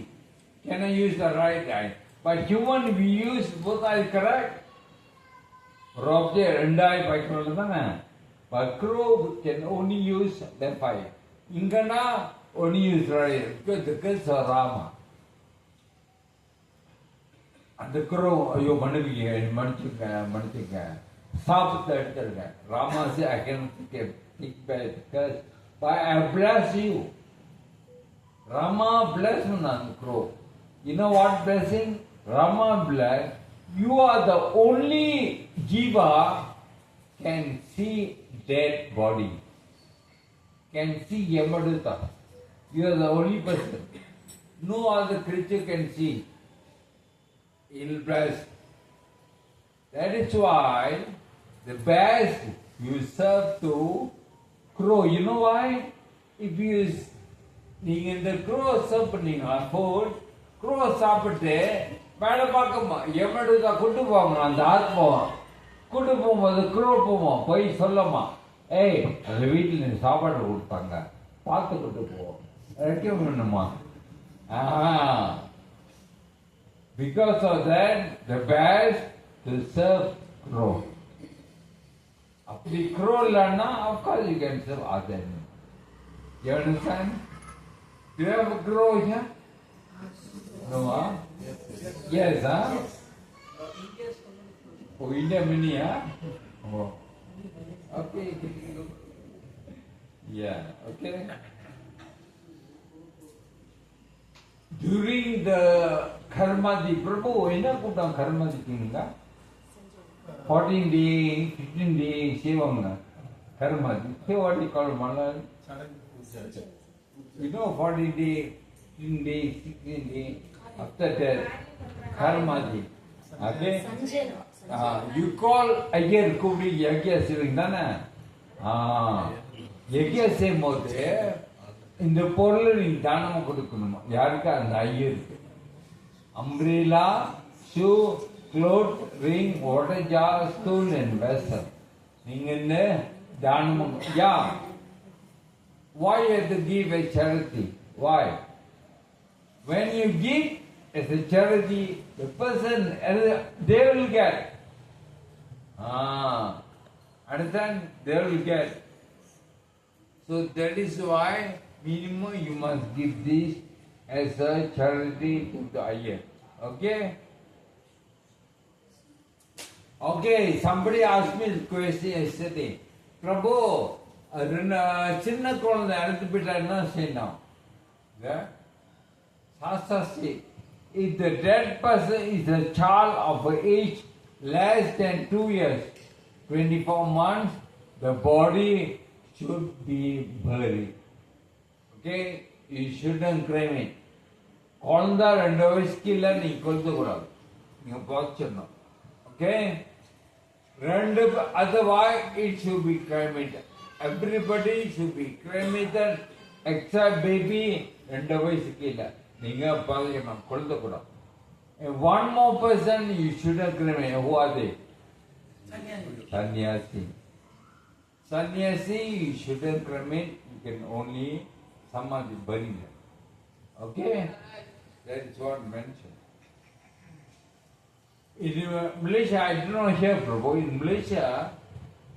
Can I use the right eye? But human we use both eyes, correct? Robje rendai by Kṛṣṇa. But crow can only use left eye. Ingana only use right because the curse of Rama. அந்த crow ஐயோ மன்னிச்சுக்க சாபத்தை எடுத்துருங்க. Rama said I can take back because but I bless you. Rama blessed the crow. You know what blessing? Rama bless. You are the only jiva can see dead body. Can see Yamaduta. You are the only person. No other creature can see. He'll bless. That is why the best you serve to crow. You know why? If you in the crow serve food, crow சாப்பிட்டு மேலே பார்க்கமா எம்மடுதா கூட்டு போவாங்க. அந்த ஆத்மா கூட்டு போகும்போது crow போவோம் போய் சொல்லமா ஏய் அந்த வீட்டில் நீ சாப்பாடு கொடுத்தாங்க பார்த்து கூட்டு போவோம் ரெக்கம் பண்ணுமா. Because of that, the best to serve crow. If the crow learna, of course you can serve other animals. You understand? Do you have a crow here? No, huh? Yes, huh? Oh, India mini, huh? Oh. Okay. Yeah, okay. During the Karmadi, Prabhu, என்ன கூட்டம் கர்மதிக்குங்க? 14 days, 15 days செய்வாங்க கர்மதி. So what you call Malal? You know 40 days, 15 days, 16 days, after that, Karmadi. Okay? You call Ayyer Kubri Yagya செய்வீங்க தானே? Yagya செய்யும் போது இந்த பொருள் நீ தானமா கொடுக்கணுமா? யாருக்கு? அந்த ஐயருக்கு. Umbrella, shoe, cloth, ring, water jar, stool and vessel. Yeah. Why you have to give a charity? Why? When you give as a charity, the person, they will get. Understand? They will get. So that is why minimum you must give this as a charity to the ayah. Okay? Okay, somebody asked me this question yesterday. Prabhu, chinna kolanda adathu pitta enna seyanum? Yeah? Shastra says, if the dead person is a child of age less than 2 years, 24 months, the body should be buried. Okay? You shouldn't cremate. Kolanda 2 vayasukku illa nee koludukudadu. Neenga pochidano. Okay? Otherwise it should be cremated. Everybody should be cremated except baby 2 vayasukku illa. Neenga pochidano koludukudadu. And one more person you shouldn't cremate. Who are they? Sannyasi. Sannyasi you shouldn't cremate. You can only samadhi bury them. Okay? That is what mentioned. In Malaysia, I did not hear, Prabhu. In Malaysia,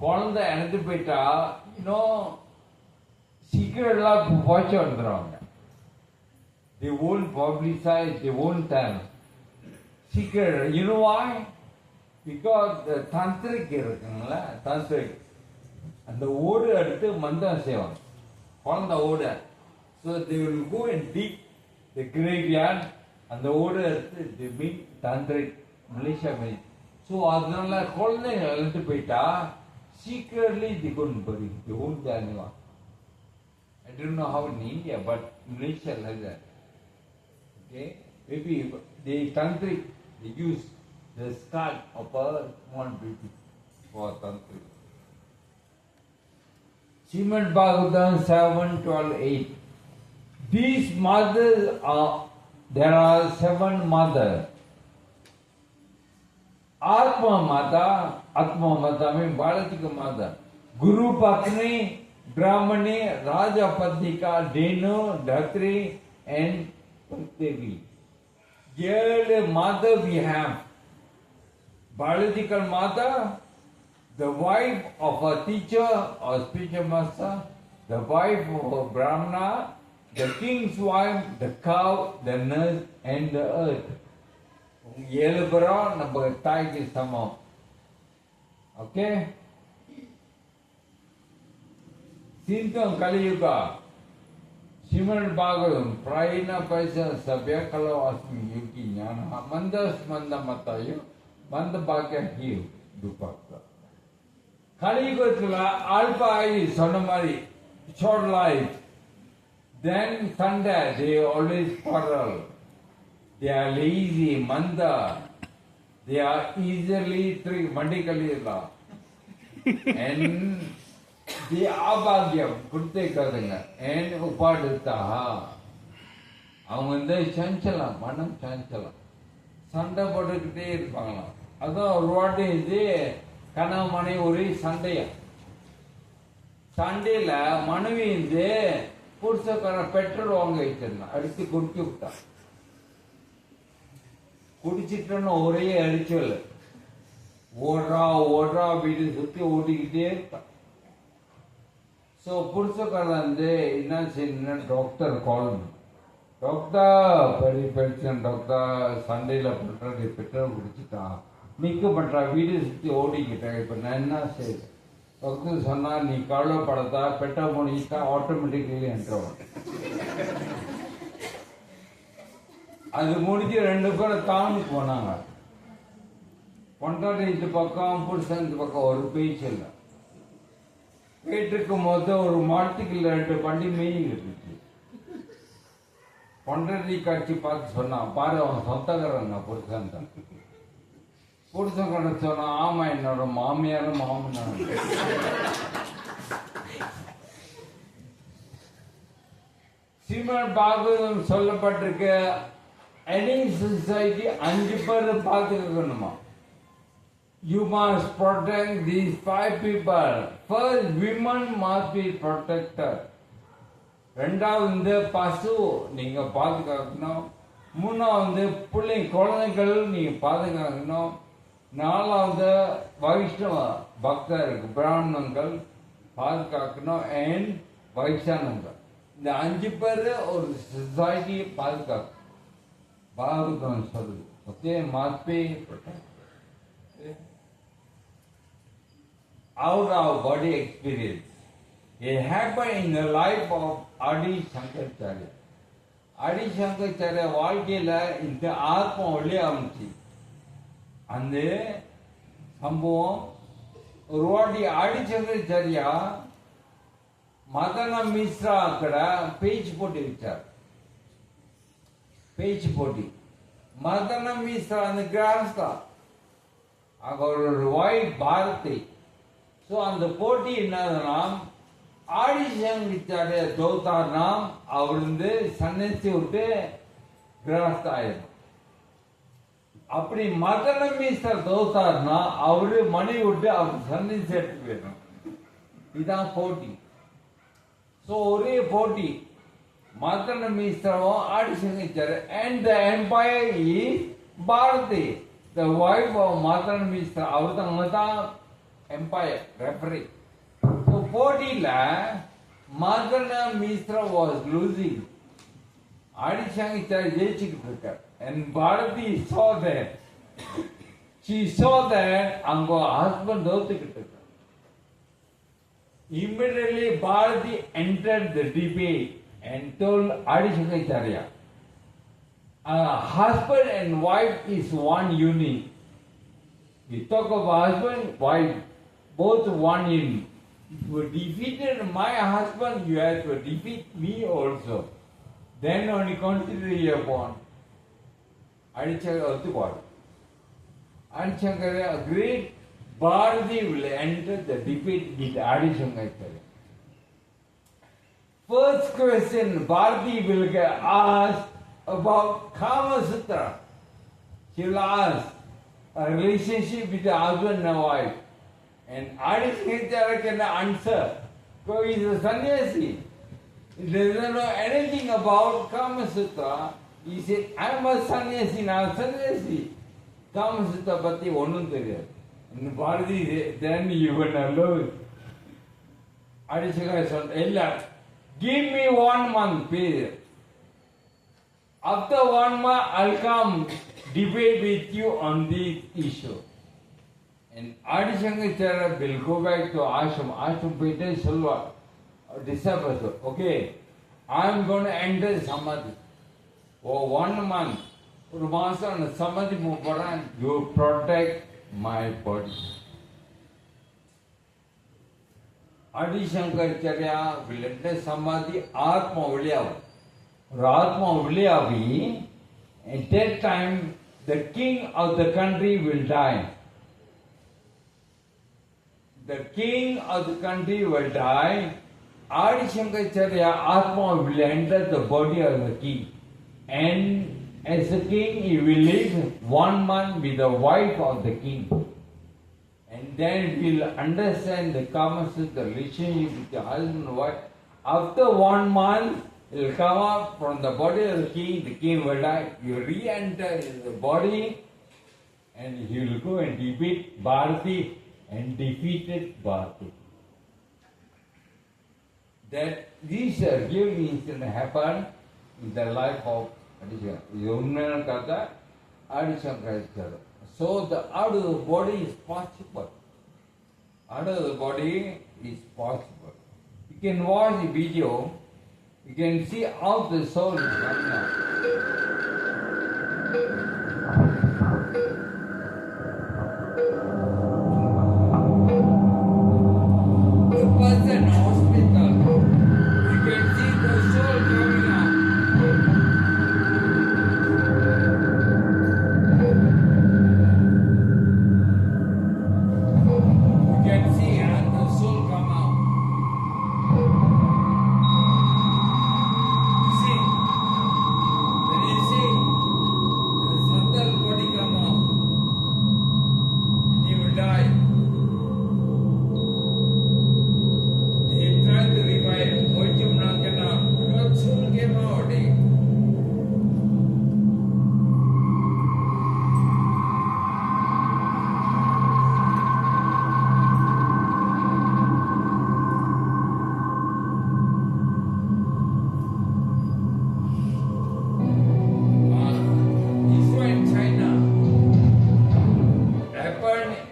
kolanda enadhu petta, secret la pochu vandruvanga. They won't publicize, they won't tell. Secret. You know why? Because the tantric irukangala, tantric. And the odu eduthu mandam seivanga. Kolanda odu. So they will go and dig the graveyard and the order they meet tantric Malaysia mean. So adnala kolanda elattu poita secretly they couldn't bury. They won't tell anyone. I don't know how in India, but Malaysia like that. Okay? Maybe they tantric, they use the skull of a small baby for tantric. Srimad Bhagavatam 7:12-8. These mothers are, there are 7 mothers. Atma Mata means Balatika Mata. Guru Patni, Brahmani, Raja Padnika, Denu, Dhatri, and Pratyavi. Here mother we have. Biological mother, the wife of a teacher or spiritual master, the wife of a Brahmana, the king's wife, the cow, the nurse, and the earth. 7 பேரும் நம்ம தாய்க்கு சமம். Okay? Sintam Kaliyuga. Srimad Bhagavatam. Prayana Paisa Sabya Kala Asmi Yuki Jnana. Mandas Mandamatayu. Mandabhakya Hiu Dupakta. Kaliyugathula Alpha is Sonamari. Short life. Then Sunday, they always quarrel. They are lazy, manda. They are easily medically law. And they are abhagyam, kutte and upaditaha. Avanga chanchalam, manam chanchalam. Sanda podukitte irupanga. Adha what is the kana mane ori Sunday. Sunday la manavi inde புருஷக்கார petrol வாங்க வச்சிருந்தான், அடித்து குடிச்சு விட்டான். குடிச்சிட்டோன்னு ஒரே அடிச்சல், ஓடுறா வீடு சுற்றி ஓடிக்கிட்டே இருக்கான். ஸோ புருஷக்காரன் வந்து என்ன செய்யணும்னா டாக்டர் கால் பண்ணு, டாக்டர் பெரிய பிரச்சனை டாக்டர், சண்டையில் பண்ணுறது பெட்ரோல் குடிச்சிட்டான், நிற்க பண்ணுறா, வீடு சுற்றி ஓடிக்கிட்டேன், இப்போ நான் என்ன செய்யுது? டாக்டர் சொன்னால் நீ கவலைப்படாதா, பெட்ரோல் முடிச்சுட்டா ஆட்டோமேட்டிக்கலி என்றவன். அது முடிஞ்சு 2 பேரும் டவுனுக்கு போனாங்க. பொண்டாட்டி இந்த பக்கம், புருஷன் இந்த பக்கம், ஒரு பேச்சு இல்லை. போயிட்டுருக்கும் போது ஒரு மாட்டுக்கு 2 வண்டி மேய்ஞ்சிக்கிட்டு இருந்துச்சு. பொண்டாட்டி காட்சி பார்த்து சொன்னான், பாரு அவன் சொந்தக்காரங்க புருஷன் தான். புருஷன் கொண்டு சொன்னா, ஆமா என்னோட மாமியாரும் மாமனாரும். ஸ்ரீமத் பாகவதம் சொல்லப்பட்டிருக்க எனி சொசைட்டி 5 பேர் பார்த்துக்கணுமா. you must protect these 5 people. First, women must be protected. ரெண்டாவது இந்த பசு நீங்க பாதுகாக்கணும். மூணாவது பிள்ளை குழந்தைகள் நீங்க பாதுகாக்கணும். நாலாவது வைஷ்ணவ பக்தர்கள் பிராமணங்கள் பாதுகாக்கணும் அண்ட் வைசானங்கள். இந்த 5 பேர் ஒரு சொசைட்டியை பாதுகாக்கணும் சொல்லுது. Okay, must be protected. Out of body experience. It happened in the life of Adi Shankaracharya. Adi Shankaracharya வாழ்க்கையில இந்த ஆத்மா வெளியே ஆரம்பிச்சு. அந்த சம்பவம் ஒரு வாட்டி ஆடி சங்கராச்சாரியா மதன மிஸ்ரா అక్కడ பேச்சு போட்டி வச்சார். பேச்சு போட்டி. மதன மிஸ்ரா அந்த கிராஸ்தா அங்க ஒரு ஒய்ஃப் பாரதி. ஸோ அந்த போட்டி என்னதுன்னா ஆடிஷங்கராச்சாரிய தோத்தார்னா அவர் வந்து சன்னிச்சு விட்டு கிரகஸ்த ஆயிடும். அப்படி மதன மிஸ்ரா தோத்தார்னா அவரு மணி விட்டு அவர் சன்னிச்சு எடுத்து போயிடும். இதுதான் போட்டி. ஸோ ஒரே போட்டி மதன மிஸ்ராவும் Adi Shankaracharya and the umpire is Bharati. The wife of Madana Mishra அவர் தான் empire referee. So போட்டியில மதன மிஸ்ரா was losing. ஆடிஷங்கராச்சாரிய ஜெயிச்சுக்கிட்டு இருக்கார். And Bharathi saw that. She saw that அங்க husband தோத்துக்கிட்டு இருக்கார். Immediately Bharati entered the debate and told Adishankaracharya, husband and wife is one unit. We talk of husband, wife, both one unit. You defeated my husband, you have to defeat me also. Then only consider your bond. Adishankaracharya agreed. Bharati will enter the debate with Adishankaracharya. First question Bharati will get asked about Kama Sutra. She will ask a relationship with the husband and wife. And Adishankaracharya can answer because he is a sannyasi. He doesn't know anything about Kama Sutra. He said, I am a sannyasi, now sannyasi. Kama Sutra patti onnum theriyadu. And Bharati, then you will know. Adishankaracharya said, give me 1 month period. After 1 month, I'll come debate with you on this issue. And Adishankaracharya will go back to ashram. Ashram Peter Silva, disciples. Okay, I'm going to enter Samadhi. For 1 month, ஒரு மாசம் அந்த சமாதி போறேன். You protect my body. Adishankaracharya will enter Samadhi. ஆத்மா வெளியாகும். ஒரு ஆத்மா வெளியாகி at that time the king of the country will die. The king of the country will die. Adishankaracharya Atma will enter the body of the king. And as a king, he will live 1 month with the wife of the king. And then he will understand the Kama Sutra, the relationship with the husband and wife. After 1 month, he will come up from the body of the king will die. He will re-enter the body and he will go and defeat Bharati and defeated Bharati. That this real incident happened in the life of Adishankaracharya. So the out of the body is possible. Out of the body is possible. You can watch the video. You can see how the soul is coming out. The person hospital, you can see the soul coming out. You can see the soul come out. You see,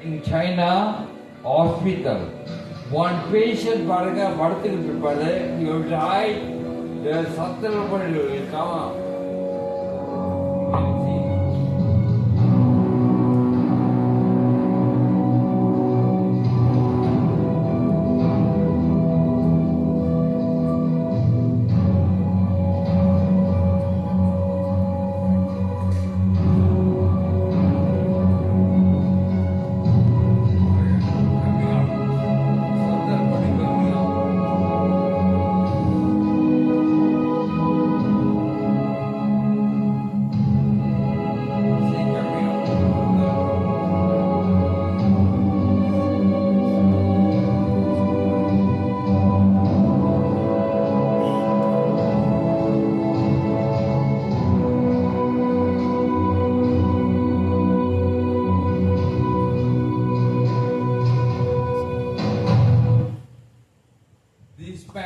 in China hospital. One patient you die, the Sattva will come up.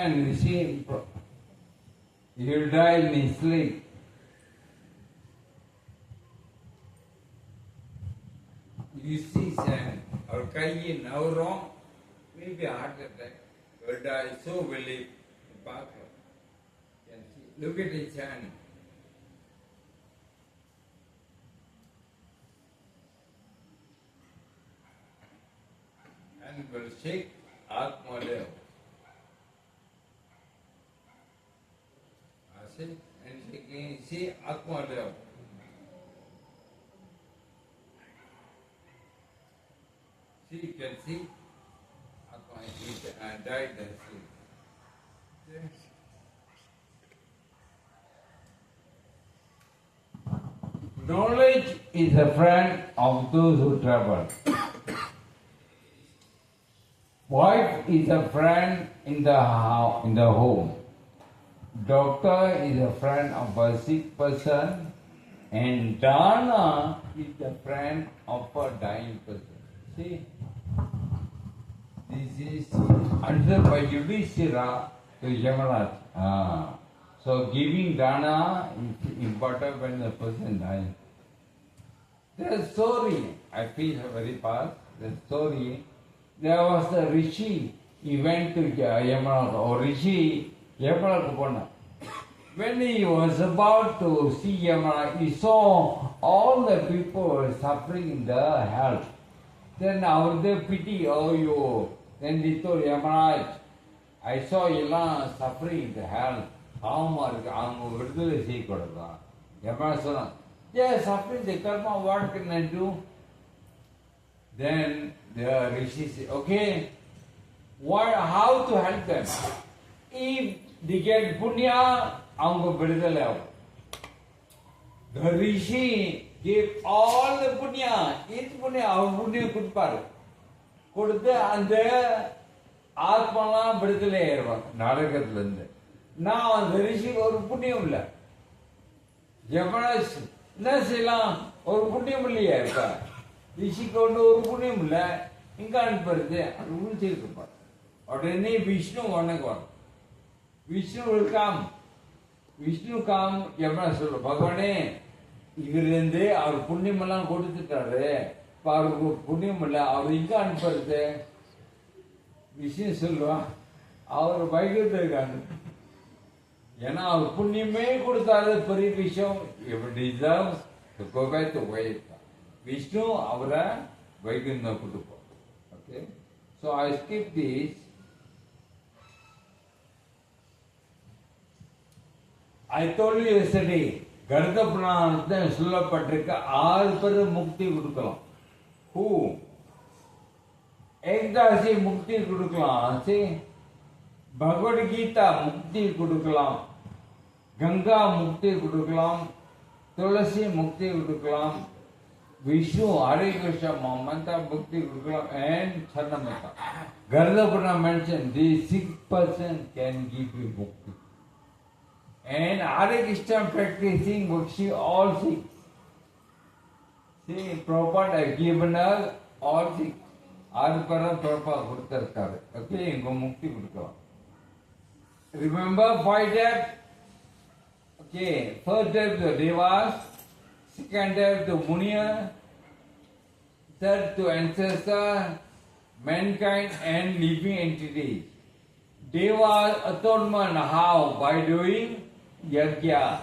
You see, he'll die in his sleep. You see, Sam, or Kai now wrong, maybe heart attack, will die so will it. Look at his hand. And will shake Atma Dev. And shaking, see Atma Dev. See, you can see Atma died and sleep. Yes. Knowledge is a friend of those who travel. Wife is a friend in the home. Doctor is a friend of a sick person, and Dana is a friend of a dying person. See, this is answered by Yudhishthira to Yadurāj. So giving Dana is important when the person dies. There's a story, I feel very fast. The story, there was a Rishi, he went to Yadurāj, or Rishi, Yadurāj. When he was about to see Yadurāj, he saw all the people suffering in the hell. Then our pity, oh you. Then he told Yadurāj, I saw you suffering in the hell. Yadurāj said, yes, suffering the karma, what can I do? Then the Rishi said, okay, how to help them? If they get punya, the Rishi gave all the punya, each punya, our punya kudpar. Kudda and the Atmana Bridale, Naragatlanda. Now the Rishi or punya. Yadurāj, Nasila or punya. Rishi go to punya, Incan birthday, and will take the part. Or any Vishnu on a god. Vishnu will come. Vishnu come, Yadurāj said, Bhagavane, Ivirende, our Punyamala go to the Tare, Pargu Punyamala, our Incan birthday. Vishnu Silva, our Bhagavad gun. Yana, our Punyame go to the Pari Vishnu, if it deserves to go back to wait. Vishnu, our Bhagavad no Kutupa. Okay? So I skip this. I told you yesterday, Garuḍa Purāṇā Sulla Patrika, all per Mukti Gudukalam. Who? Ekdasi Mukti Gudukalam. See? Bhagavad Gita Mukti Gudukalam. Ganga Mukti Gudukalam. Tulasi Mukti Gudukalam. Vishnu, Hare Krishna, Mamanta Mukti Gudukalam, and Chanamata. Garuḍa Purāṇā mentioned these 6% can give you Mukti. And Hare Krishna practicing Bhakti, all 6. See, Prabhupada have given us all 6. Arupara Prabhupada Gurtar. Okay, go Mukti Gurukala. Remember 5 types? Okay, first type the Devas, second type the Munia, serve to ancestors, mankind and living entities. Devas atonement how? By doing yajna.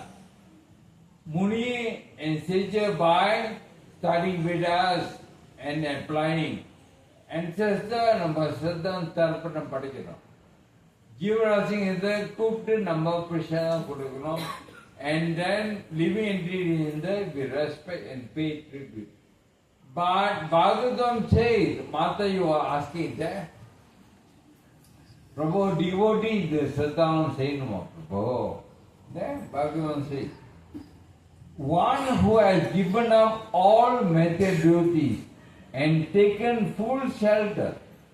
Muni and sages by studying Vedas and applying. Ancestor நம்ம சித்தம் தர்ப்பணம் படிக்கணும். ஜீவராசிங்க இதை கூப்பிட்டு நம்ம பிரசாதம் கொடுக்கணும். And then living entity in the we respect and pay tribute. But Bhagavatam says, Mata, you are asking that. Prabhu, devotee the Satanam saying no. Prabhu. Then Bhagavatam says, one who has given up all material duties and taken full shelter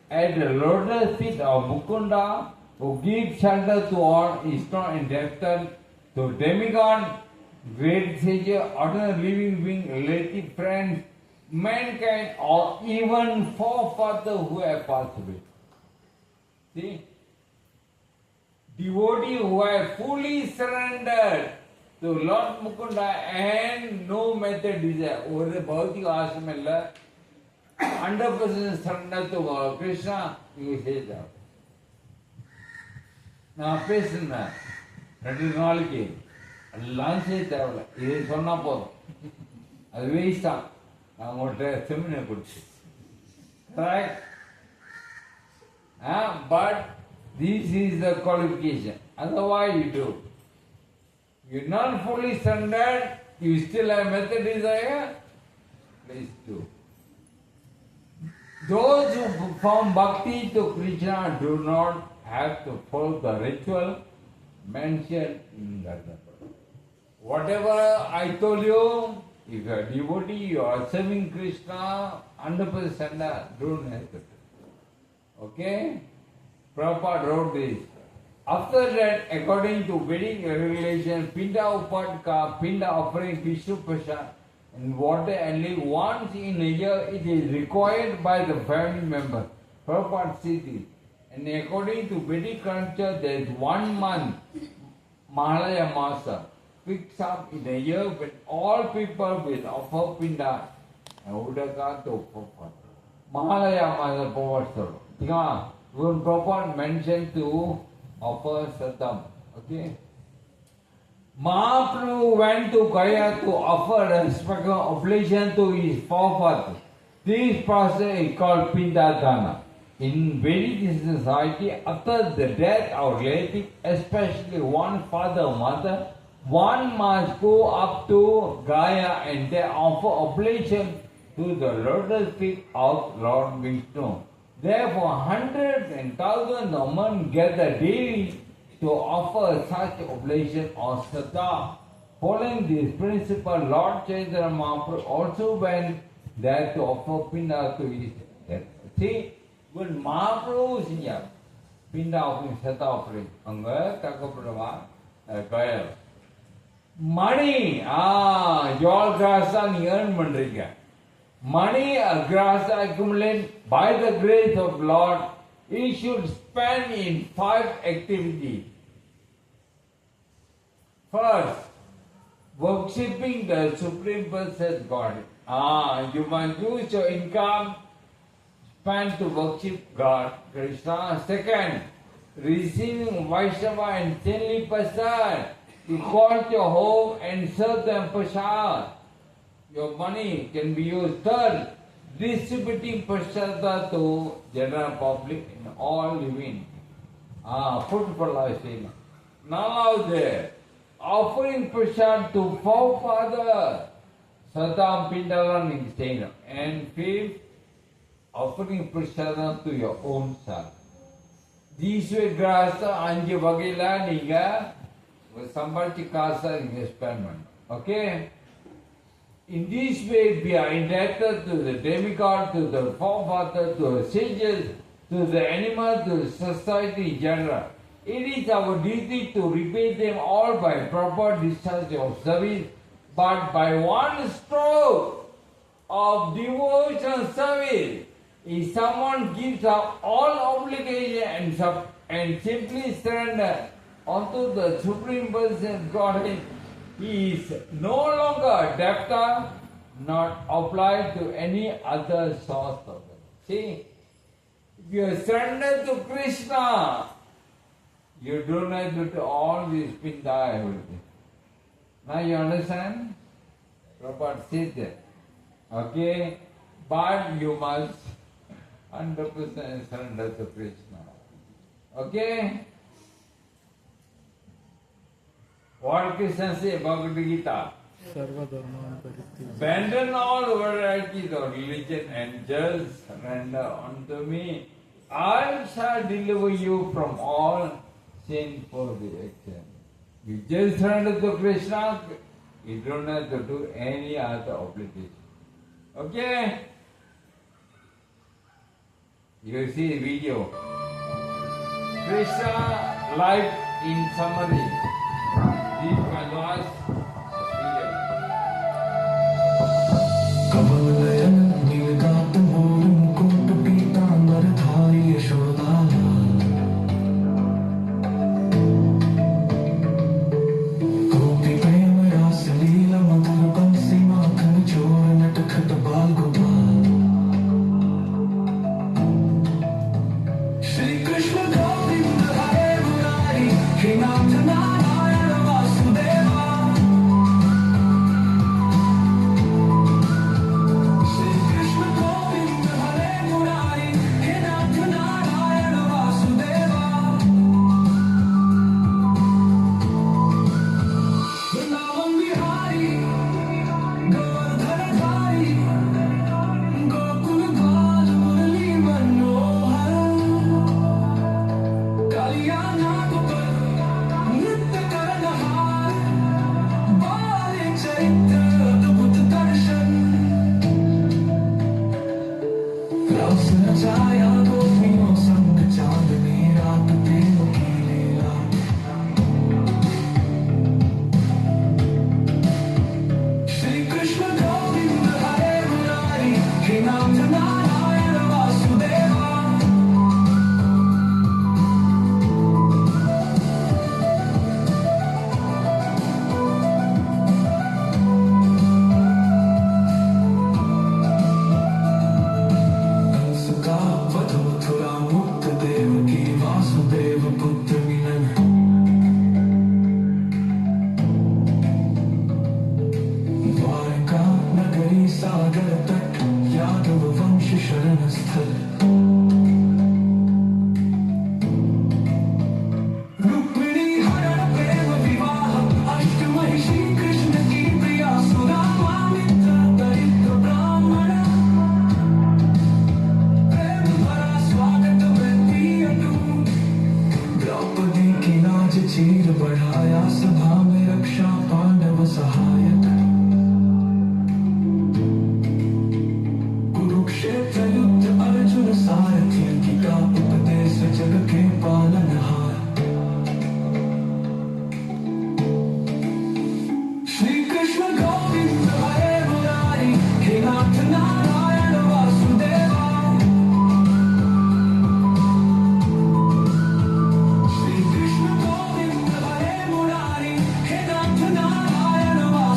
at the lotus feet of Mukunda, who gives shelter to all, is not indebted to demigod, great sage, ordinary living being, relative friends, mankind, or even forefathers who have passed away. See? Devotee who have fully surrendered to Lord Mukunda and no method desire. ஒரு பௌத்திக awesome இல்லை. 100% surrender to Kṛṣṇa, you say that. நான் பேசுனேன் 2 நாளைக்கு எல்லாம் செய்ய தேவையில்ல, இதை சொன்னா போதும், அது வேஸ்ட் தான். நான் உங்கள்கிட்ட செமினார் கொடுத்து correct. But this is the qualification. Otherwise you do. You're not fully surrendered, you still have method desire, please do. Those who perform bhakti to Krishna do not have to follow the ritual mentioned in Garuḍa Purāṇā. Whatever I told you, if you are devotee, you are serving Krishna, 100% surrender, don't hesitate. Okay? Prabhupada wrote this. After that, according to Vedic regulation, Pinda Upadka, Pinda offering Vishnu Prasad and water only once in a year, it is required by the family member. Prabhupada said this. And according to Vedic culture, there is 1 month, Mahalaya Masa, fixed up in a year when all people will offer Pinda and Udaka to Prabhupada. Mahalaya Masa Prabhupada. When Prabhupada mentioned to offer Satam. Okay? Mahaprabhu went to Gaya to offer respect and oblation to his forefathers. This process is called Pindadana. In Vedic society, after the death of relative, especially one father or mother, one must go up to Gaya and they offer oblation to the lotus feet of Lord Vishnu. Therefore, hundreds and thousands of men gather daily to offer such oblation or sada. Following this principle, Lord Chaitanya Mahaprabhu also went there to offer pinda to his death. See, when Mahaprabhu señor pinda offering, sada offering, anga takapradava kaya. Money, your grasa நீ earn பண்றீங்க. Money or grass accumulated by the grace of Lord, he should spend in 5 activities. First, worshipping the Supreme Person's God. You must use your income, spend to worship God, Kṛṣṇa. Second, receiving Vaishnava and saintly person, to call to your home and serve them prasad. Your money can be used. Third, distributing prasada to general public in all living. Food for life. Now there, offering prasad to forefather, Satam Pindaran is saying. And fifth, offering prasada to your own son. These way grasa anje vagila niga sambalchi kasa investment. Okay? In this way, we are indebted to the demigod, to the forefather, to the sages, to the animals, to the society in general. It is our duty to repay them all by proper discharge of service, but by one stroke of devotion service, if someone gives up all obligation and simply surrender unto the Supreme Person Godhead, he is no longer debtor, not applied to any other source of it. See, if you surrender to Kṛṣṇa, you don't have to do all this pinda, everything. Now you understand? Prabhupada said that. Okay? But you must 100% surrender to Kṛṣṇa. Okay? What Krishna said, Bhagavad Gita? Abandon all varieties of religion and just surrender unto me. I shall deliver you from all sinful direction. You just surrender to Kṛṣṇa, you don't have to do any other obligation. Okay? You see the video. Kṛṣṇa life in summary. This is my last video. कमलयन नीलगात मोरन कुंड पीतांबर धारी यशोदा गोपी प्रेम रास लीला मधुर बंसी माखन चोर नटखट बाल गोपाल श्री कृष्ण गोविंद हरे मुरारी हे नाथ नारायण वासुदेवा चीर बढ़ाया सभा में रक्षा पांडव सहायक कुरुक्षेत्र युद्ध अर्जुन सारथी गीता उपदेश जग के पालनहार श्री कृष्ण गोविंद हरे मुरारी हे नाथ नारायण वासुदेवा श्री कृष्ण गोविंद हरे मुरारी हे नाथ Narayan Vasudeva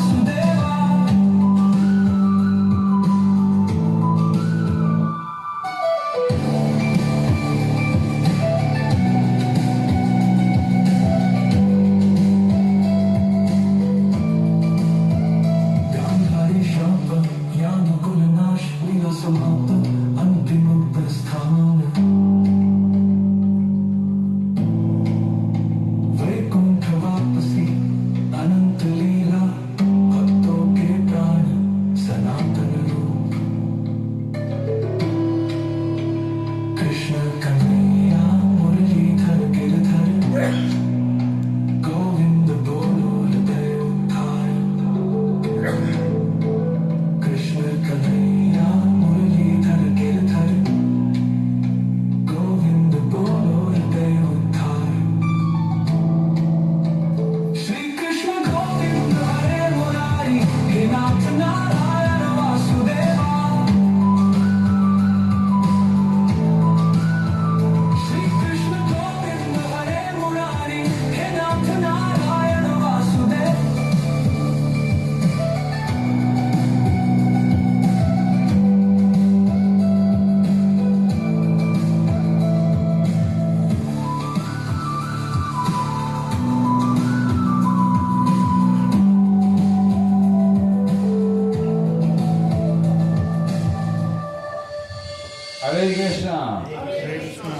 Krishna.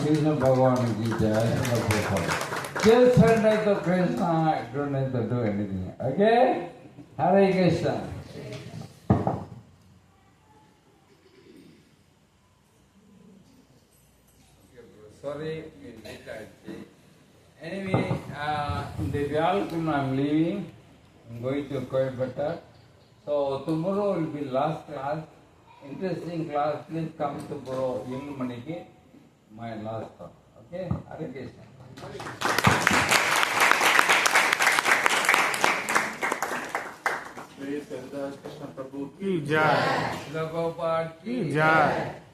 Krishna Bhagavan ki jai. Just surrender to Krishna, don't have to do anything. Okay? Hare Krishna. Sorry, anyway, in the Vyalkun I'm leaving. I'm going to Coimbatore. So tomorrow will be last class. Interesting class. Please come to tomorrow evening maniki. My last talk. Okay? Hare Krishna. Shri Yadurāj Krishna Prabhu ki jai. Prabhupada ki Jai.